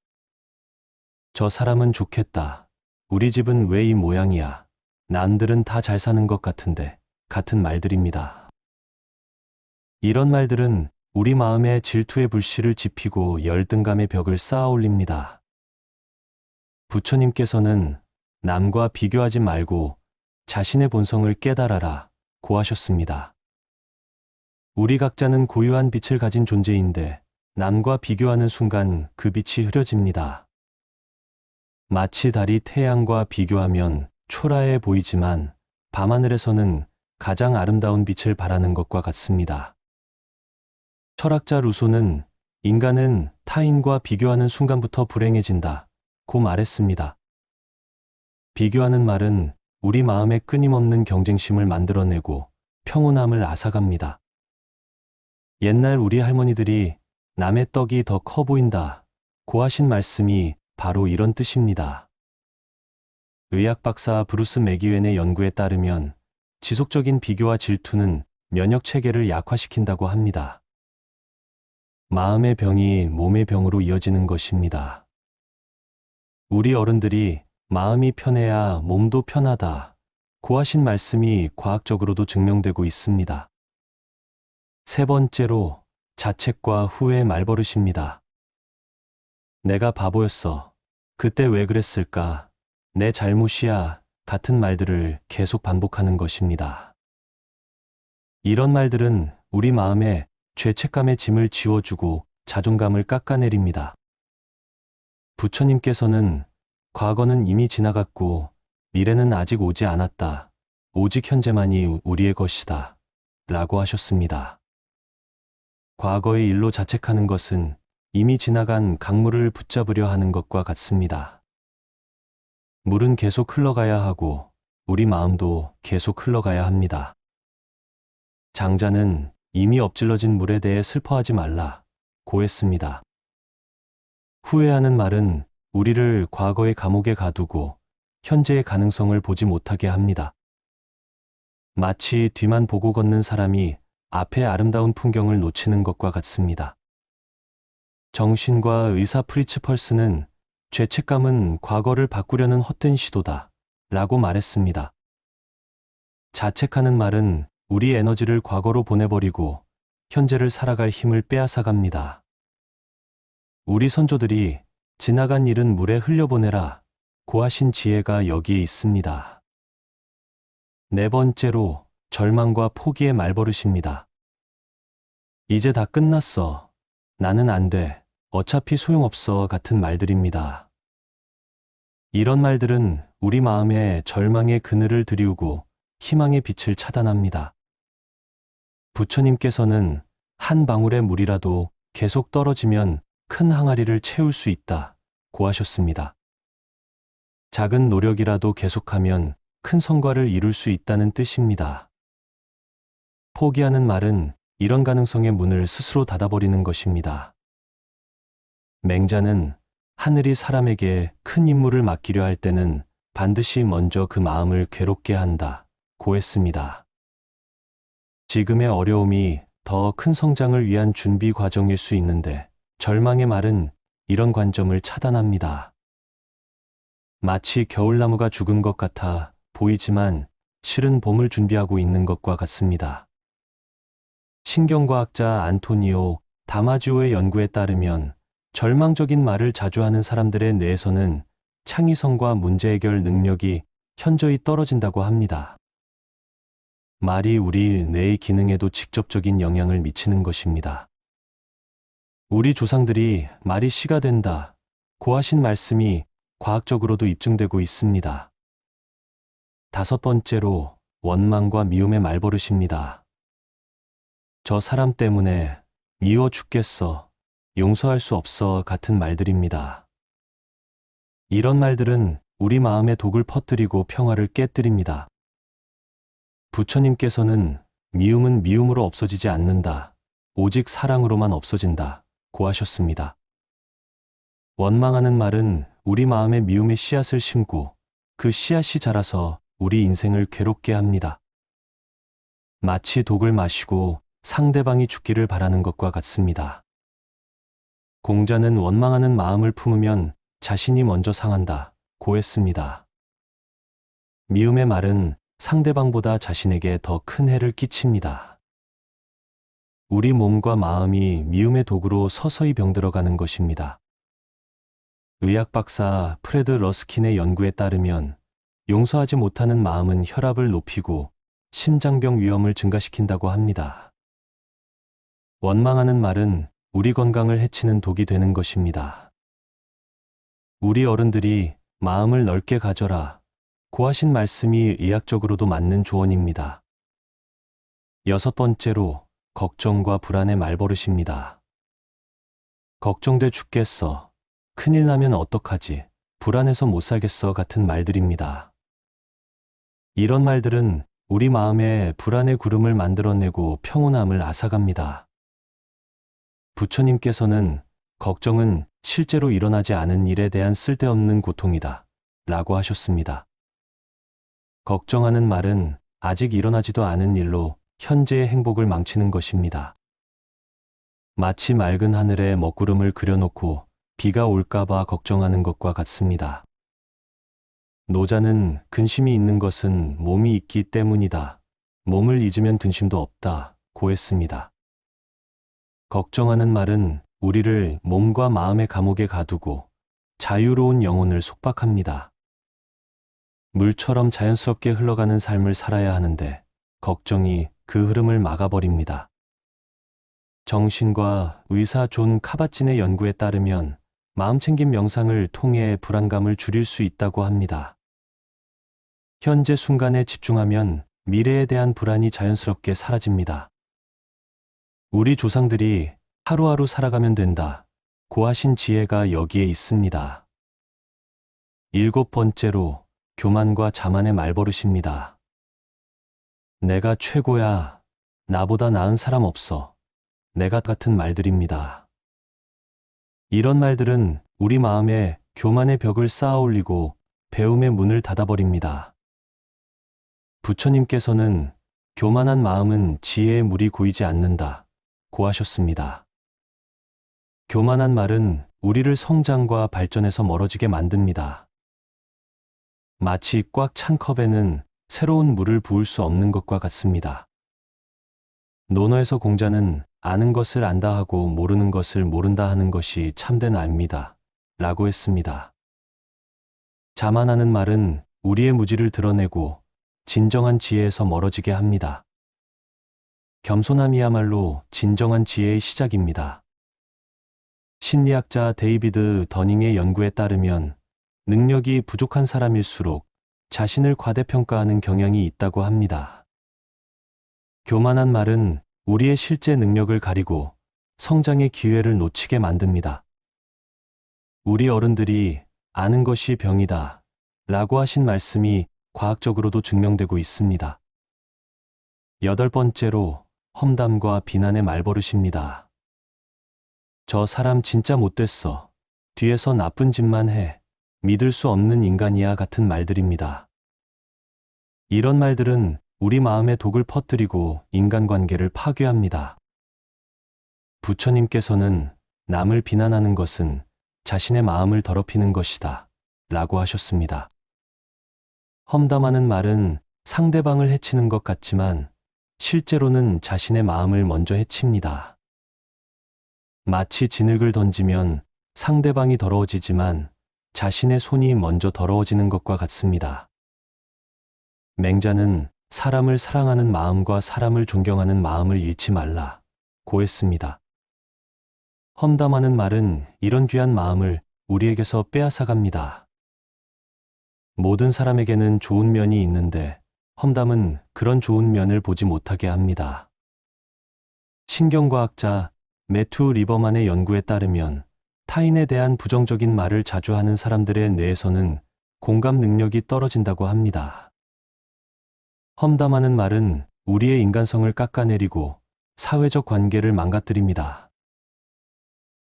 저 사람은 좋겠다. 우리 집은 왜 이 모양이야. 남들은 다 잘 사는 것 같은데 같은 말들입니다. 이런 말들은 우리 마음에 질투의 불씨를 지피고 열등감의 벽을 쌓아 올립니다. 부처님께서는 남과 비교하지 말고 자신의 본성을 깨달아라 고 하셨습니다. 우리 각자는 고유한 빛을 가진 존재인데 남과 비교하는 순간 그 빛이 흐려집니다. 마치 달이 태양과 비교하면 초라해 보이지만 밤하늘에서는 가장 아름다운 빛을 발하는 것과 같습니다. 철학자 루소는 인간은 타인과 비교하는 순간부터 불행해진다 고 말했습니다. 비교하는 말은 우리 마음에 끊임없는 경쟁심을 만들어내고 평온함을 앗아갑니다. 옛날 우리 할머니들이 남의 떡이 더 커 보인다 고 하신 말씀이 바로 이런 뜻입니다. 의학 박사 브루스 맥이웬의 연구에 따르면 지속적인 비교와 질투는 면역 체계를 약화시킨다고 합니다. 마음의 병이 몸의 병으로 이어지는 것입니다. 우리 어른들이 마음이 편해야 몸도 편하다 고 하신 말씀이 과학적으로도 증명되고 있습니다. 세 번째로 자책과 후회의 말버릇입니다. 내가 바보였어. 그때 왜 그랬을까? 내 잘못이야. 같은 말들을 계속 반복하는 것입니다. 이런 말들은 우리 마음에 죄책감의 짐을 지워주고 자존감을 깎아내립니다. 부처님께서는 과거는 이미 지나갔고 미래는 아직 오지 않았다. 오직 현재만이 우리의 것이다. 라고 하셨습니다. 과거의 일로 자책하는 것은 이미 지나간 강물을 붙잡으려 하는 것과 같습니다. 물은 계속 흘러가야 하고 우리 마음도 계속 흘러가야 합니다. 장자는 이미 엎질러진 물에 대해 슬퍼하지 말라 고 했습니다. 후회하는 말은 우리를 과거의 감옥에 가두고 현재의 가능성을 보지 못하게 합니다. 마치 뒤만 보고 걷는 사람이 앞의 아름다운 풍경을 놓치는 것과 같습니다. 정신과 의사 프리츠 펄스는 죄책감은 과거를 바꾸려는 헛된 시도다 라고 말했습니다. 자책하는 말은 우리 에너지를 과거로 보내버리고 현재를 살아갈 힘을 빼앗아갑니다. 우리 선조들이 지나간 일은 물에 흘려보내라 고 하신 지혜가 여기에 있습니다. 네 번째로 절망과 포기의 말버릇입니다. 이제 다 끝났어. 나는 안 돼. 어차피 소용없어 같은 말들입니다. 이런 말들은 우리 마음에 절망의 그늘을 들이우고 희망의 빛을 차단합니다. 부처님께서는 한 방울의 물이라도 계속 떨어지면 큰 항아리를 채울 수 있다 고 하셨습니다. 작은 노력이라도 계속하면 큰 성과를 이룰 수 있다는 뜻입니다. 포기하는 말은 이런 가능성의 문을 스스로 닫아버리는 것입니다. 맹자는 하늘이 사람에게 큰 임무를 맡기려 할 때는 반드시 먼저 그 마음을 괴롭게 한다 고 했습니다. 지금의 어려움이 더 큰 성장을 위한 준비 과정일 수 있는데 절망의 말은 이런 관점을 차단합니다. 마치 겨울나무가 죽은 것 같아 보이지만 실은 봄을 준비하고 있는 것과 같습니다. 신경과학자 안토니오 다마지오의 연구에 따르면 절망적인 말을 자주 하는 사람들의 뇌에서는 창의성과 문제 해결 능력이 현저히 떨어진다고 합니다. 말이 우리 뇌의 기능에도 직접적인 영향을 미치는 것입니다. 우리 조상들이 말이 씨가 된다 고 하신 말씀이 과학적으로도 입증되고 있습니다. 다섯 번째로 원망과 미움의 말버릇입니다. 저 사람 때문에 미워 죽겠어. 용서할 수 없어 같은 말들입니다. 이런 말들은 우리 마음에 독을 퍼뜨리고 평화를 깨뜨립니다. 부처님께서는 미움은 미움으로 없어지지 않는다. 오직 사랑으로만 없어진다 고 하셨습니다. 원망하는 말은 우리 마음에 미움의 씨앗을 심고 그 씨앗이 자라서 우리 인생을 괴롭게 합니다. 마치 독을 마시고 상대방이 죽기를 바라는 것과 같습니다. 공자는 원망하는 마음을 품으면 자신이 먼저 상한다 고 했습니다. 미움의 말은 상대방보다 자신에게 더 큰 해를 끼칩니다. 우리 몸과 마음이 미움의 독으로 서서히 병들어가는 것입니다. 의학 박사 프레드 러스킨의 연구에 따르면 용서하지 못하는 마음은 혈압을 높이고 심장병 위험을 증가시킨다고 합니다. 원망하는 말은 우리 건강을 해치는 독이 되는 것입니다. 우리 어른들이 마음을 넓게 가져라 고 하신 말씀이 의학적으로도 맞는 조언입니다. 6번째로 걱정과 불안의 말버릇입니다. 걱정돼 죽겠어. 큰일 나면 어떡하지? 불안해서 못 살겠어 같은 말들입니다. 이런 말들은 우리 마음에 불안의 구름을 만들어내고 평온함을 앗아갑니다. 부처님께서는 걱정은 실제로 일어나지 않은 일에 대한 쓸데없는 고통이다 라고 하셨습니다. 걱정하는 말은 아직 일어나지도 않은 일로 현재의 행복을 망치는 것입니다. 마치 맑은 하늘에 먹구름을 그려놓고 비가 올까봐 걱정하는 것과 같습니다. 노자는 근심이 있는 것은 몸이 있기 때문이다. 몸을 잊으면 근심도 없다 고 했습니다. 걱정하는 말은 우리를 몸과 마음의 감옥에 가두고 자유로운 영혼을 속박합니다. 물처럼 자연스럽게 흘러가는 삶을 살아야 하는데 걱정이 그 흐름을 막아버립니다. 정신과 의사 존 카바진의 연구에 따르면 마음챙김 명상을 통해 불안감을 줄일 수 있다고 합니다. 현재 순간에 집중하면 미래에 대한 불안이 자연스럽게 사라집니다. 우리 조상들이 하루하루 살아가면 된다 고 하신 지혜가 여기에 있습니다. 7번째로 교만과 자만의 말버릇입니다. 내가 최고야. 나보다 나은 사람 없어. 내가 같은 말들입니다. 이런 말들은 우리 마음에 교만의 벽을 쌓아 올리고 배움의 문을 닫아버립니다. 부처님께서는 교만한 마음은 지혜의 물이 고이지 않는다 고 하셨습니다. 교만한 말은 우리를 성장과 발전에서 멀어지게 만듭니다. 마치 꽉 찬 컵에는 새로운 물을 부을 수 없는 것과 같습니다. 논어에서 공자는 아는 것을 안다 하고 모르는 것을 모른다 하는 것이 참된 압니다 라고 했습니다. 자만하는 말은 우리의 무지를 드러내고 진정한 지혜에서 멀어지게 합니다. 겸손함이야말로 진정한 지혜의 시작입니다. 심리학자 데이비드 더닝의 연구에 따르면 능력이 부족한 사람일수록 자신을 과대평가하는 경향이 있다고 합니다. 교만한 말은 우리의 실제 능력을 가리고 성장의 기회를 놓치게 만듭니다. 우리 어른들이 아는 것이 병이다 라고 하신 말씀이 과학적으로도 증명되고 있습니다. 8번째로 험담과 비난의 말버릇입니다. 저 사람 진짜 못됐어. 뒤에서 나쁜 짓만 해. 믿을 수 없는 인간이야 같은 말들입니다. 이런 말들은 우리 마음에 독을 퍼뜨리고 인간관계를 파괴합니다. 부처님께서는 남을 비난하는 것은 자신의 마음을 더럽히는 것이다 라고 하셨습니다. 험담하는 말은 상대방을 해치는 것 같지만 실제로는 자신의 마음을 먼저 해칩니다. 마치 진흙을 던지면 상대방이 더러워지지만 자신의 손이 먼저 더러워지는 것과 같습니다. 맹자는 사람을 사랑하는 마음과 사람을 존경하는 마음을 잃지 말라 고 했습니다. 험담하는 말은 이런 귀한 마음을 우리에게서 빼앗아갑니다. 모든 사람에게는 좋은 면이 있는데 험담은 그런 좋은 면을 보지 못하게 합니다. 신경과학자 매튜 리버만의 연구에 따르면 타인에 대한 부정적인 말을 자주 하는 사람들의 뇌에서는 공감 능력이 떨어진다고 합니다. 험담하는 말은 우리의 인간성을 깎아내리고 사회적 관계를 망가뜨립니다.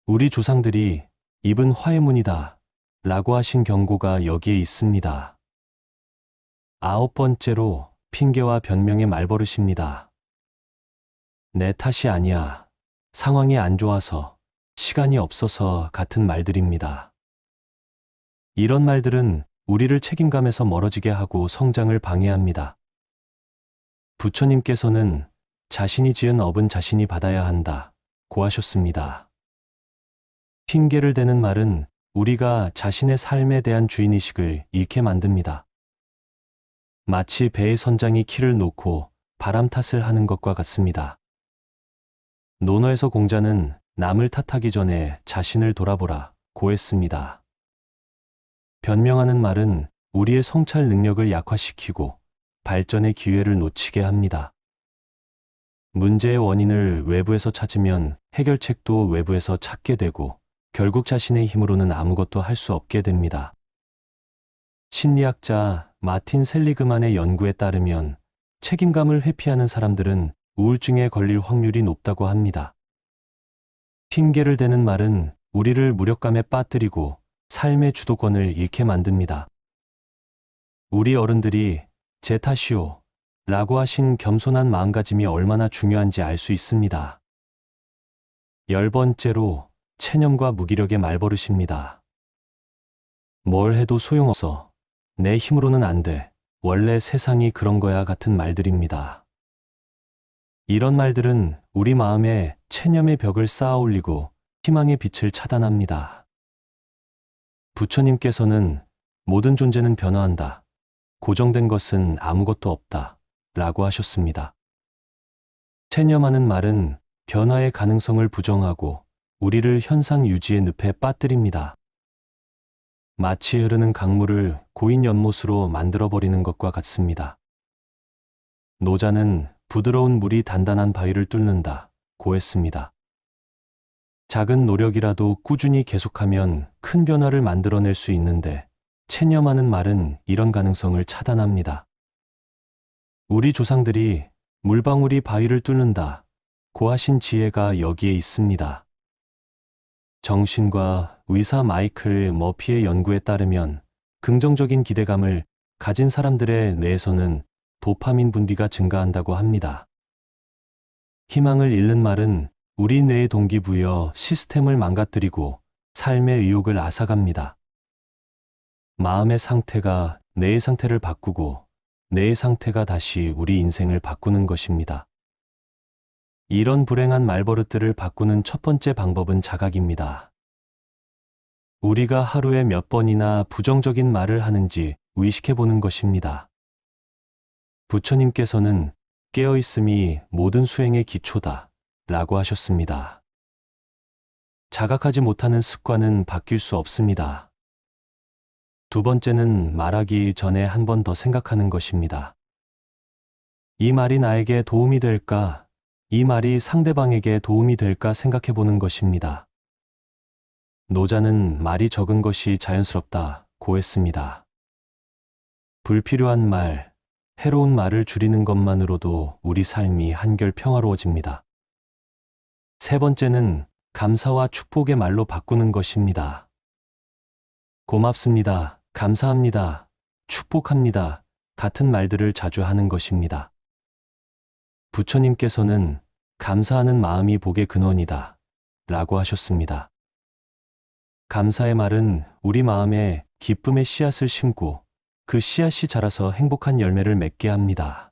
우리 조상들이 입은 화해문이다 라고 하신 경고가 여기에 있습니다. 9번째로 핑계와 변명의 말버릇입니다. 내 탓이 아니야. 상황이 안 좋아서, 시간이 없어서 같은 말들입니다. 이런 말들은 우리를 책임감에서 멀어지게 하고 성장을 방해합니다. 부처님께서는 자신이 지은 업은 자신이 받아야 한다 고 하셨습니다. 핑계를 대는 말은 우리가 자신의 삶에 대한 주인의식을 잃게 만듭니다. 마치 배의 선장이 키를 놓고 바람 탓을 하는 것과 같습니다. 논어에서 공자는 남을 탓하기 전에 자신을 돌아보라 고 했습니다. 변명하는 말은 우리의 성찰 능력을 약화시키고 발전의 기회를 놓치게 합니다. 문제의 원인을 외부에서 찾으면 해결책도 외부에서 찾게 되고 결국 자신의 힘으로는 아무것도 할 수 없게 됩니다. 심리학자 마틴 셀리그만의 연구에 따르면 책임감을 회피하는 사람들은 우울증에 걸릴 확률이 높다고 합니다. 핑계를 대는 말은 우리를 무력감에 빠뜨리고 삶의 주도권을 잃게 만듭니다. 우리 어른들이 제 탓이오 라고 하신 겸손한 마음가짐이 얼마나 중요한지 알 수 있습니다. 10번째로 체념과 무기력의 말버릇입니다. 뭘 해도 소용없어. 내 힘으로는 안 돼. 원래 세상이 그런 거야 같은 말들입니다. 이런 말들은 우리 마음에 체념의 벽을 쌓아 올리고 희망의 빛을 차단합니다. 부처님께서는 모든 존재는 변화한다. 고정된 것은 아무것도 없다. 라고 하셨습니다. 체념하는 말은 변화의 가능성을 부정하고 우리를 현상 유지의 늪에 빠뜨립니다. 마치 흐르는 강물을 고인 연못으로 만들어버리는 것과 같습니다. 노자는 부드러운 물이 단단한 바위를 뚫는다 고 했습니다. 작은 노력이라도 꾸준히 계속하면 큰 변화를 만들어낼 수 있는데 체념하는 말은 이런 가능성을 차단합니다. 우리 조상들이 물방울이 바위를 뚫는다 고 하신 지혜가 여기에 있습니다. 정신과 의사 마이클 머피의 연구에 따르면 긍정적인 기대감을 가진 사람들의 뇌에서는 도파민 분비가 증가한다고 합니다. 희망을 잃는 말은 우리 뇌의 동기부여 시스템을 망가뜨리고 삶의 의욕을 앗아갑니다. 마음의 상태가 뇌의 상태를 바꾸고 뇌의 상태가 다시 우리 인생을 바꾸는 것입니다. 이런 불행한 말버릇들을 바꾸는 첫 번째 방법은 자각입니다. 우리가 하루에 몇 번이나 부정적인 말을 하는지 의식해보는 것입니다. 부처님께서는 깨어있음이 모든 수행의 기초다 라고 하셨습니다. 자각하지 못하는 습관은 바뀔 수 없습니다. 두 번째는 말하기 전에 한 번 더 생각하는 것입니다. 이 말이 나에게 도움이 될까? 이 말이 상대방에게 도움이 될까 생각해보는 것입니다. 노자는 말이 적은 것이 자연스럽다 고 했습니다. 불필요한 말, 해로운 말을 줄이는 것만으로도 우리 삶이 한결 평화로워집니다. 세 번째는 감사와 축복의 말로 바꾸는 것입니다. 고맙습니다, 감사합니다, 축복합니다 같은 말들을 자주 하는 것입니다. 부처님께서는 감사하는 마음이 복의 근원이다 라고 하셨습니다. 감사의 말은 우리 마음에 기쁨의 씨앗을 심고 그 씨앗이 자라서 행복한 열매를 맺게 합니다.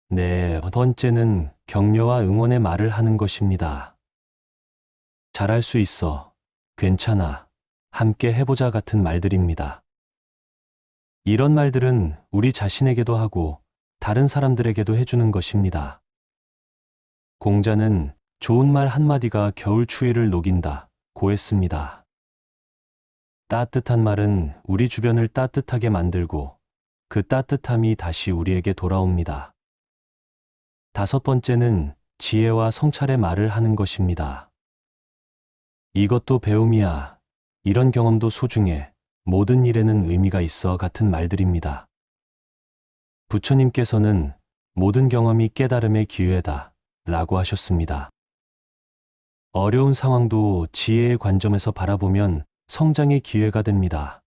네 번째는 격려와 응원의 말을 하는 것입니다. 잘할 수 있어, 괜찮아, 함께 해보자 같은 말들입니다. 이런 말들은 우리 자신에게도 하고 다른 사람들에게도 해주는 것입니다. 공자는 좋은 말 한마디가 겨울 추위를 녹인다 고 했습니다. 따뜻한 말은 우리 주변을 따뜻하게 만들고 그 따뜻함이 다시 우리에게 돌아옵니다. 다섯 번째는 지혜와 성찰의 말을 하는 것입니다. 이것도 배움이야. 이런 경험도 소중해. 모든 일에는 의미가 있어 같은 말들입니다. 부처님께서는 모든 경험이 깨달음의 기회다 라고 하셨습니다. 어려운 상황도 지혜의 관점에서 바라보면 성장의 기회가 됩니다.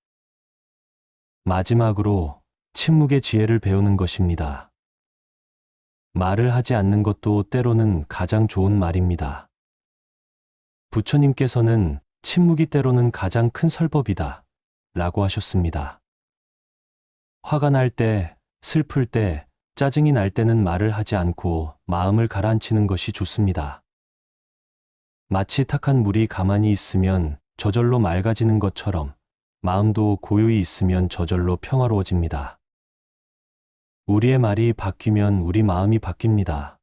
마지막으로 침묵의 지혜를 배우는 것입니다. 말을 하지 않는 것도 때로는 가장 좋은 말입니다. 부처님께서는 침묵이 때로는 가장 큰 설법이다 라고 하셨습니다. 화가 날 때, 슬플 때, 짜증이 날 때는 말을 하지 않고 마음을 가라앉히는 것이 좋습니다. 마치 탁한 물이 가만히 있으면 저절로 맑아지는 것처럼 마음도 고요히 있으면 저절로 평화로워집니다. 우리의 말이 바뀌면 우리 마음이 바뀝니다.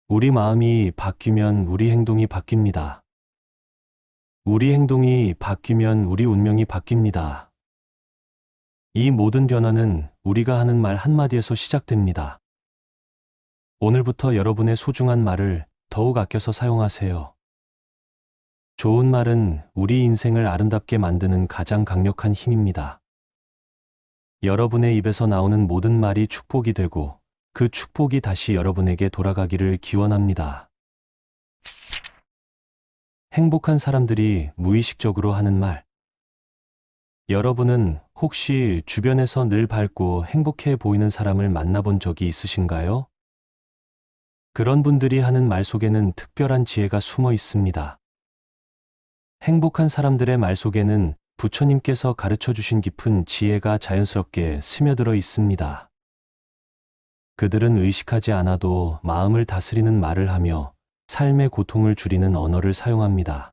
우리 마음이 바뀌면 우리 행동이 바뀝니다. 우리 행동이 바뀌면 우리 운명이 바뀝니다. 이 모든 변화는 우리가 하는 말 한마디에서 시작됩니다. 오늘부터 여러분의 소중한 말을 더욱 아껴서 사용하세요. 좋은 말은 우리 인생을 아름답게 만드는 가장 강력한 힘입니다. 여러분의 입에서 나오는 모든 말이 축복이 되고 그 축복이 다시 여러분에게 돌아가기를 기원합니다. 행복한 사람들이 무의식적으로 하는 말. 여러분은 혹시 주변에서 늘 밝고 행복해 보이는 사람을 만나본 적이 있으신가요? 그런 분들이 하는 말 속에는 특별한 지혜가 숨어 있습니다. 행복한 사람들의 말 속에는 부처님께서 가르쳐 주신 깊은 지혜가 자연스럽게 스며들어 있습니다. 그들은 의식하지 않아도 마음을 다스리는 말을 하며 삶의 고통을 줄이는 언어를 사용합니다.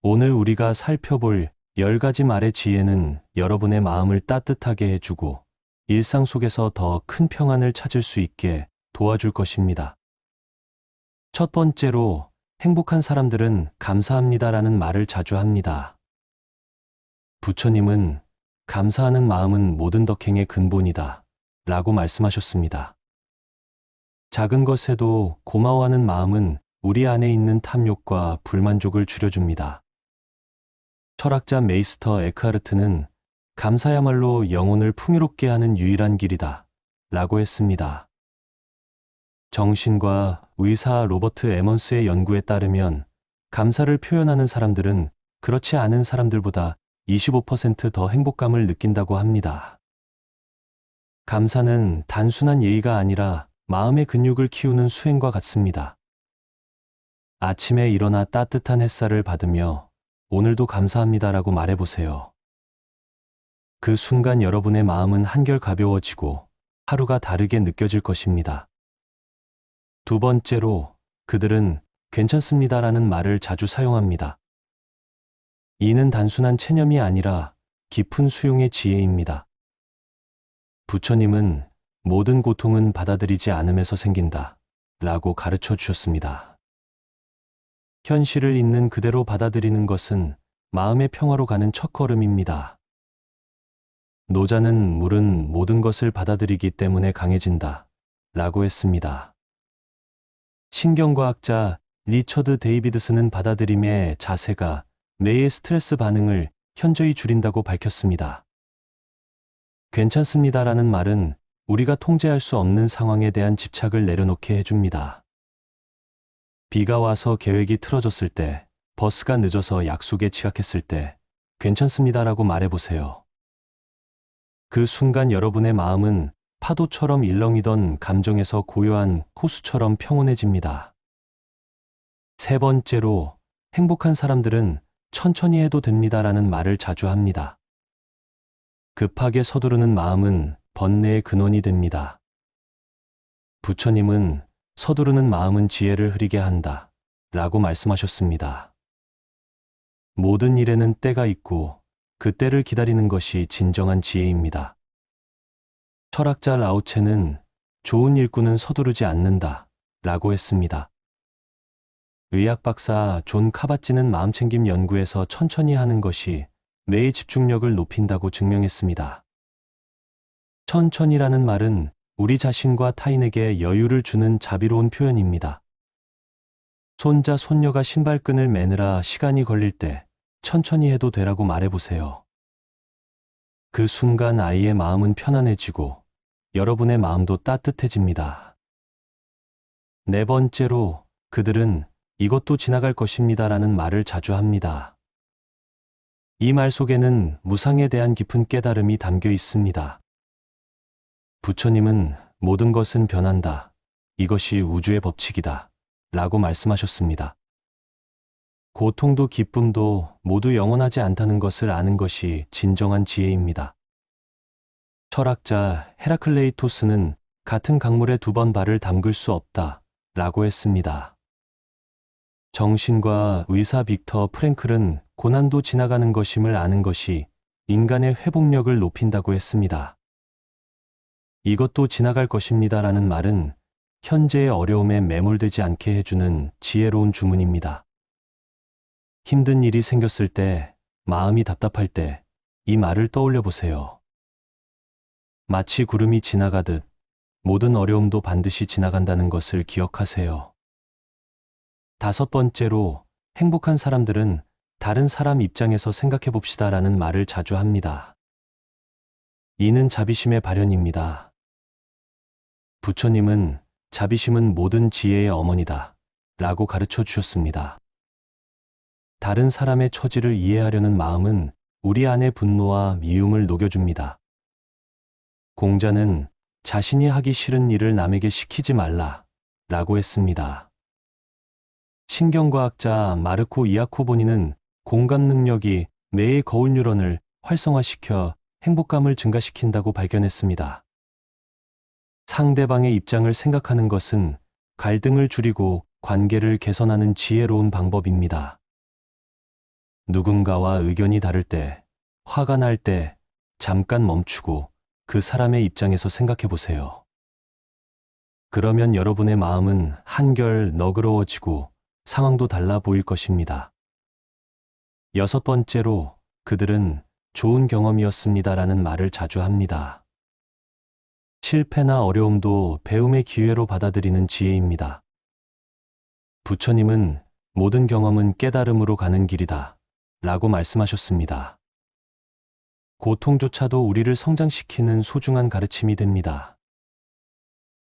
오늘 우리가 살펴볼 10가지 말의 지혜는 여러분의 마음을 따뜻하게 해주고 일상 속에서 더 큰 평안을 찾을 수 있게 도와줄 것입니다. 첫 번째로, 행복한 사람들은 감사합니다라는 말을 자주 합니다. 부처님은 감사하는 마음은 모든 덕행의 근본이다 라고 말씀하셨습니다. 작은 것에도 고마워하는 마음은 우리 안에 있는 탐욕과 불만족을 줄여줍니다. 철학자 메이스터 에크하르트는 감사야말로 영혼을 풍요롭게 하는 유일한 길이다 라고 했습니다. 정신과 의사 로버트 에먼스의 연구에 따르면 감사를 표현하는 사람들은 그렇지 않은 사람들보다 25% 더 행복감을 느낀다고 합니다. 감사는 단순한 예의가 아니라 마음의 근육을 키우는 수행과 같습니다. 아침에 일어나 따뜻한 햇살을 받으며 오늘도 감사합니다라고 말해보세요. 그 순간 여러분의 마음은 한결 가벼워지고 하루가 다르게 느껴질 것입니다. 두 번째로, 그들은 괜찮습니다라는 말을 자주 사용합니다. 이는 단순한 체념이 아니라 깊은 수용의 지혜입니다. 부처님은 모든 고통은 받아들이지 않음에서 생긴다 라고 가르쳐 주셨습니다. 현실을 있는 그대로 받아들이는 것은 마음의 평화로 가는 첫걸음입니다. 노자는 물은 모든 것을 받아들이기 때문에 강해진다 라고 했습니다. 신경과학자 리처드 데이비드슨은 받아들임의 자세가 뇌의 스트레스 반응을 현저히 줄인다고 밝혔습니다. 괜찮습니다라는 말은 우리가 통제할 수 없는 상황에 대한 집착을 내려놓게 해줍니다. 비가 와서 계획이 틀어졌을 때, 버스가 늦어서 약속에 지각했을 때, 괜찮습니다라고 말해보세요. 그 순간 여러분의 마음은 파도처럼 일렁이던 감정에서 고요한 호수처럼 평온해집니다. 세 번째로, 행복한 사람들은 천천히 해도 됩니다라는 말을 자주 합니다. 급하게 서두르는 마음은 번뇌의 근원이 됩니다. 부처님은 서두르는 마음은 지혜를 흐리게 한다 라고 말씀하셨습니다. 모든 일에는 때가 있고 그 때를 기다리는 것이 진정한 지혜입니다. 철학자 라오체는 좋은 일꾼은 서두르지 않는다 라고 했습니다. 의학 박사 존 카바찌는 마음챙김 연구에서 천천히 하는 것이 뇌의 집중력을 높인다고 증명했습니다. 천천히라는 말은 우리 자신과 타인에게 여유를 주는 자비로운 표현입니다. 손자, 손녀가 신발끈을 매느라 시간이 걸릴 때 천천히 해도 되라고 말해보세요. 그 순간 아이의 마음은 편안해지고 여러분의 마음도 따뜻해집니다. 네 번째로, 그들은 이것도 지나갈 것입니다라는 말을 자주 합니다. 이 말 속에는 무상에 대한 깊은 깨달음이 담겨 있습니다. 부처님은 모든 것은 변한다. 이것이 우주의 법칙이다. 라고 말씀하셨습니다. 고통도 기쁨도 모두 영원하지 않다는 것을 아는 것이 진정한 지혜입니다. 철학자 헤라클레이토스는 같은 강물에 2번 발을 담글 수 없다. 라고 했습니다. 정신과 의사 빅터 프랭클은 고난도 지나가는 것임을 아는 것이 인간의 회복력을 높인다고 했습니다. 이것도 지나갈 것입니다라는 말은 현재의 어려움에 매몰되지 않게 해주는 지혜로운 주문입니다. 힘든 일이 생겼을 때, 마음이 답답할 때 이 말을 떠올려 보세요. 마치 구름이 지나가듯 모든 어려움도 반드시 지나간다는 것을 기억하세요. 5번째로, 행복한 사람들은 다른 사람 입장에서 생각해 봅시다라는 말을 자주 합니다. 이는 자비심의 발현입니다. 부처님은 자비심은 모든 지혜의 어머니다. 라고 가르쳐 주셨습니다. 다른 사람의 처지를 이해하려는 마음은 우리 안의 분노와 미움을 녹여줍니다. 공자는 자신이 하기 싫은 일을 남에게 시키지 말라. 라고 했습니다. 신경과학자 마르코 이아코보니는 공감 능력이 뇌의 거울 뉴런을 활성화시켜 행복감을 증가시킨다고 발견했습니다. 상대방의 입장을 생각하는 것은 갈등을 줄이고 관계를 개선하는 지혜로운 방법입니다. 누군가와 의견이 다를 때, 화가 날 때 잠깐 멈추고 그 사람의 입장에서 생각해 보세요. 그러면 여러분의 마음은 한결 너그러워지고 상황도 달라 보일 것입니다. 6번째로, 그들은 좋은 경험이었습니다라는 말을 자주 합니다. 실패나 어려움도 배움의 기회로 받아들이는 지혜입니다. 부처님은 모든 경험은 깨달음으로 가는 길이다. 라고 말씀하셨습니다. 고통조차도 우리를 성장시키는 소중한 가르침이 됩니다.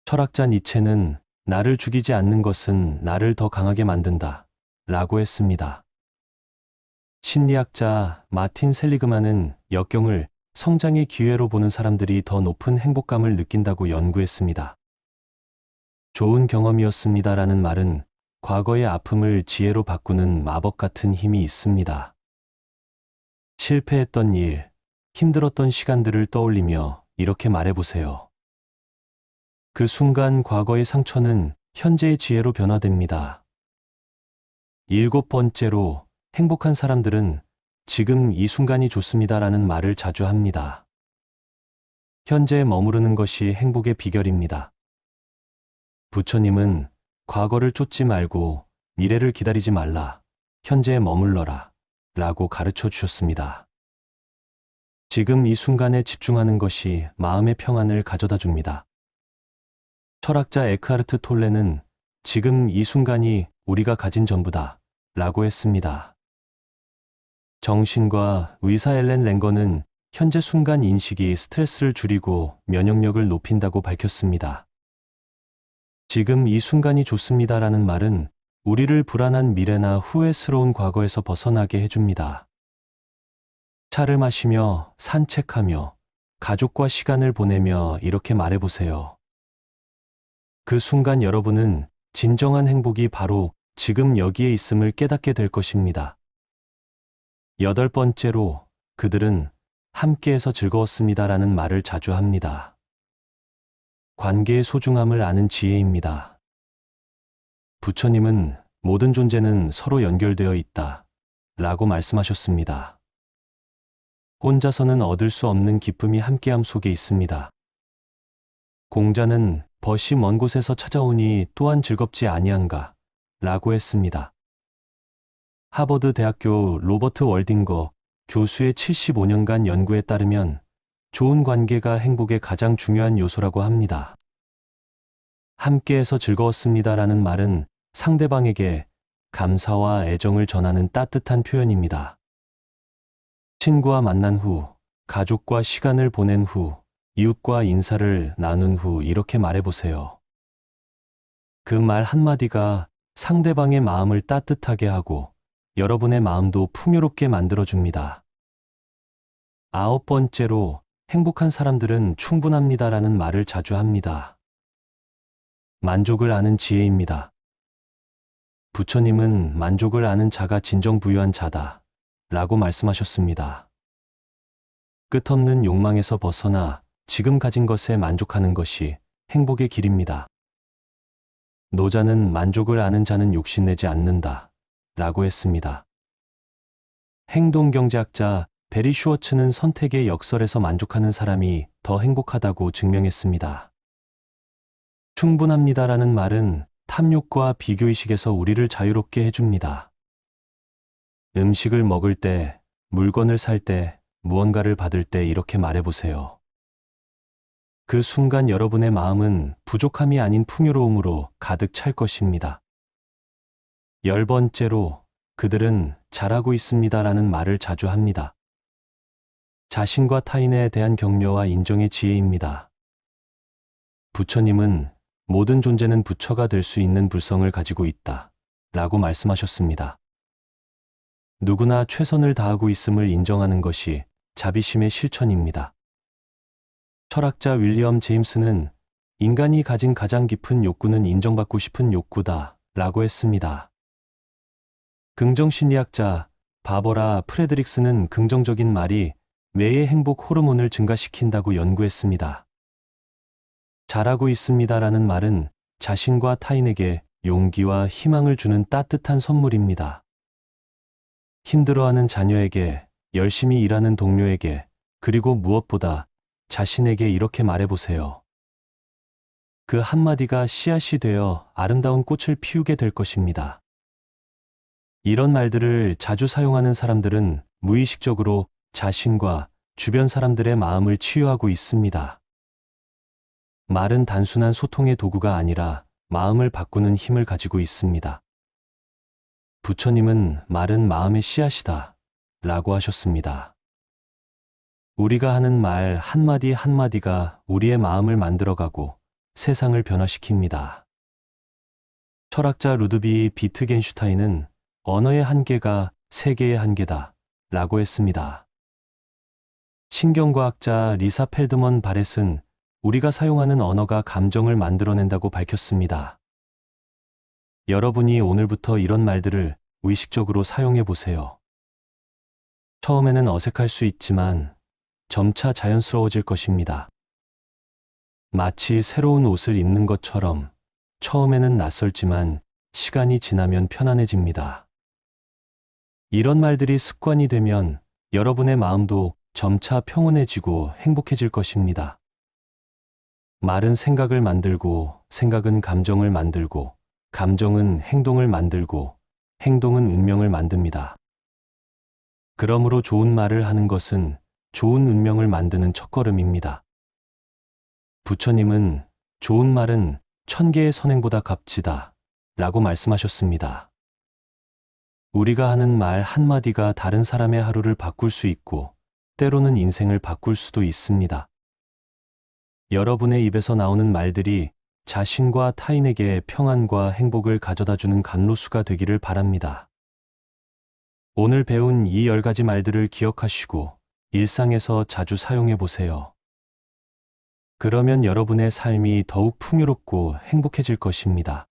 철학자 니체는 나를 죽이지 않는 것은 나를 더 강하게 만든다. 라고 했습니다. 심리학자 마틴 셀리그만은 역경을 성장의 기회로 보는 사람들이 더 높은 행복감을 느낀다고 연구했습니다. 좋은 경험이었습니다라는 말은 과거의 아픔을 지혜로 바꾸는 마법 같은 힘이 있습니다. 실패했던 일, 힘들었던 시간들을 떠올리며 이렇게 말해보세요. 그 순간 과거의 상처는 현재의 지혜로 변화됩니다. 7번째로, 행복한 사람들은 지금 이 순간이 좋습니다라는 말을 자주 합니다. 현재에 머무르는 것이 행복의 비결입니다. 부처님은 과거를 쫓지 말고 미래를 기다리지 말라, 현재에 머물러라 라고 가르쳐 주셨습니다. 지금 이 순간에 집중하는 것이 마음의 평안을 가져다 줍니다. 철학자 에크하르트 톨레는 지금 이 순간이 우리가 가진 전부다 라고 했습니다. 정신과 의사 엘렌 랭거는 현재 순간 인식이 스트레스를 줄이고 면역력을 높인다고 밝혔습니다. 지금 이 순간이 좋습니다라는 말은 우리를 불안한 미래나 후회스러운 과거에서 벗어나게 해줍니다. 차를 마시며 산책하며 가족과 시간을 보내며 이렇게 말해보세요. 그 순간 여러분은 진정한 행복이 바로 지금 여기에 있음을 깨닫게 될 것입니다. 8번째로, 그들은 함께해서 즐거웠습니다라는 말을 자주 합니다. 관계의 소중함을 아는 지혜입니다. 부처님은 모든 존재는 서로 연결되어 있다 라고 말씀하셨습니다. 혼자서는 얻을 수 없는 기쁨이 함께함 속에 있습니다. 공자는 벗이 먼 곳에서 찾아오니 또한 즐겁지 아니한가 라고 했습니다. 하버드 대학교 로버트 월딩거 교수의 75년간 연구에 따르면 좋은 관계가 행복의 가장 중요한 요소라고 합니다. 함께해서 즐거웠습니다라는 말은 상대방에게 감사와 애정을 전하는 따뜻한 표현입니다. 친구와 만난 후, 가족과 시간을 보낸 후, 이웃과 인사를 나눈 후 이렇게 말해보세요. 그 말 한마디가 상대방의 마음을 따뜻하게 하고 여러분의 마음도 풍요롭게 만들어줍니다. 9번째로, 행복한 사람들은 충분합니다라는 말을 자주 합니다. 만족을 아는 지혜입니다. 부처님은 만족을 아는 자가 진정 부유한 자다 라고 말씀하셨습니다. 끝없는 욕망에서 벗어나 지금 가진 것에 만족하는 것이 행복의 길입니다. 노자는 만족을 아는 자는 욕심내지 않는다 라고 했습니다. 행동경제학자 베리 슈워츠는 선택의 역설에서 만족하는 사람이 더 행복하다고 증명했습니다. 충분합니다라는 말은 탐욕과 비교의식에서 우리를 자유롭게 해줍니다. 음식을 먹을 때, 물건을 살 때, 무언가를 받을 때 이렇게 말해보세요. 그 순간 여러분의 마음은 부족함이 아닌 풍요로움으로 가득 찰 것입니다. 10번째로, 그들은 잘하고 있습니다라는 말을 자주 합니다. 자신과 타인에 대한 격려와 인정의 지혜입니다. 부처님은 모든 존재는 부처가 될 수 있는 불성을 가지고 있다 라고 말씀하셨습니다. 누구나 최선을 다하고 있음을 인정하는 것이 자비심의 실천입니다. 철학자 윌리엄 제임스는 인간이 가진 가장 깊은 욕구는 인정받고 싶은 욕구다 라고 했습니다. 긍정심리학자 바버라 프레드릭스는 긍정적인 말이 뇌의 행복 호르몬을 증가시킨다고 연구했습니다. 잘하고 있습니다라는 말은 자신과 타인에게 용기와 희망을 주는 따뜻한 선물입니다. 힘들어하는 자녀에게, 열심히 일하는 동료에게, 그리고 무엇보다 자신에게 이렇게 말해보세요. 그 한마디가 씨앗이 되어 아름다운 꽃을 피우게 될 것입니다. 이런 말들을 자주 사용하는 사람들은 무의식적으로 자신과 주변 사람들의 마음을 치유하고 있습니다. 말은 단순한 소통의 도구가 아니라 마음을 바꾸는 힘을 가지고 있습니다. 부처님은 말은 마음의 씨앗이다 라고 하셨습니다. 우리가 하는 말 한마디 한마디가 우리의 마음을 만들어가고 세상을 변화시킵니다. 철학자 루드비 비트겐슈타인은 언어의 한계가 세계의 한계다 라고 했습니다. 신경과학자 리사 펠드먼 바렛은 우리가 사용하는 언어가 감정을 만들어낸다고 밝혔습니다. 여러분이 오늘부터 이런 말들을 의식적으로 사용해 보세요. 처음에는 어색할 수 있지만 점차 자연스러워질 것입니다. 마치 새로운 옷을 입는 것처럼 처음에는 낯설지만 시간이 지나면 편안해집니다. 이런 말들이 습관이 되면 여러분의 마음도 점차 평온해지고 행복해질 것입니다. 말은 생각을 만들고, 생각은 감정을 만들고, 감정은 행동을 만들고, 행동은 운명을 만듭니다. 그러므로 좋은 말을 하는 것은 좋은 운명을 만드는 첫걸음입니다. 부처님은 좋은 말은 1000개의 선행보다 값지다 라고 말씀하셨습니다. 우리가 하는 말 한마디가 다른 사람의 하루를 바꿀 수 있고 때로는 인생을 바꿀 수도 있습니다. 여러분의 입에서 나오는 말들이 자신과 타인에게 평안과 행복을 가져다주는 감로수가 되기를 바랍니다. 오늘 배운 이 10가지 말들을 기억하시고 일상에서 자주 사용해 보세요. 그러면 여러분의 삶이 더욱 풍요롭고 행복해질 것입니다.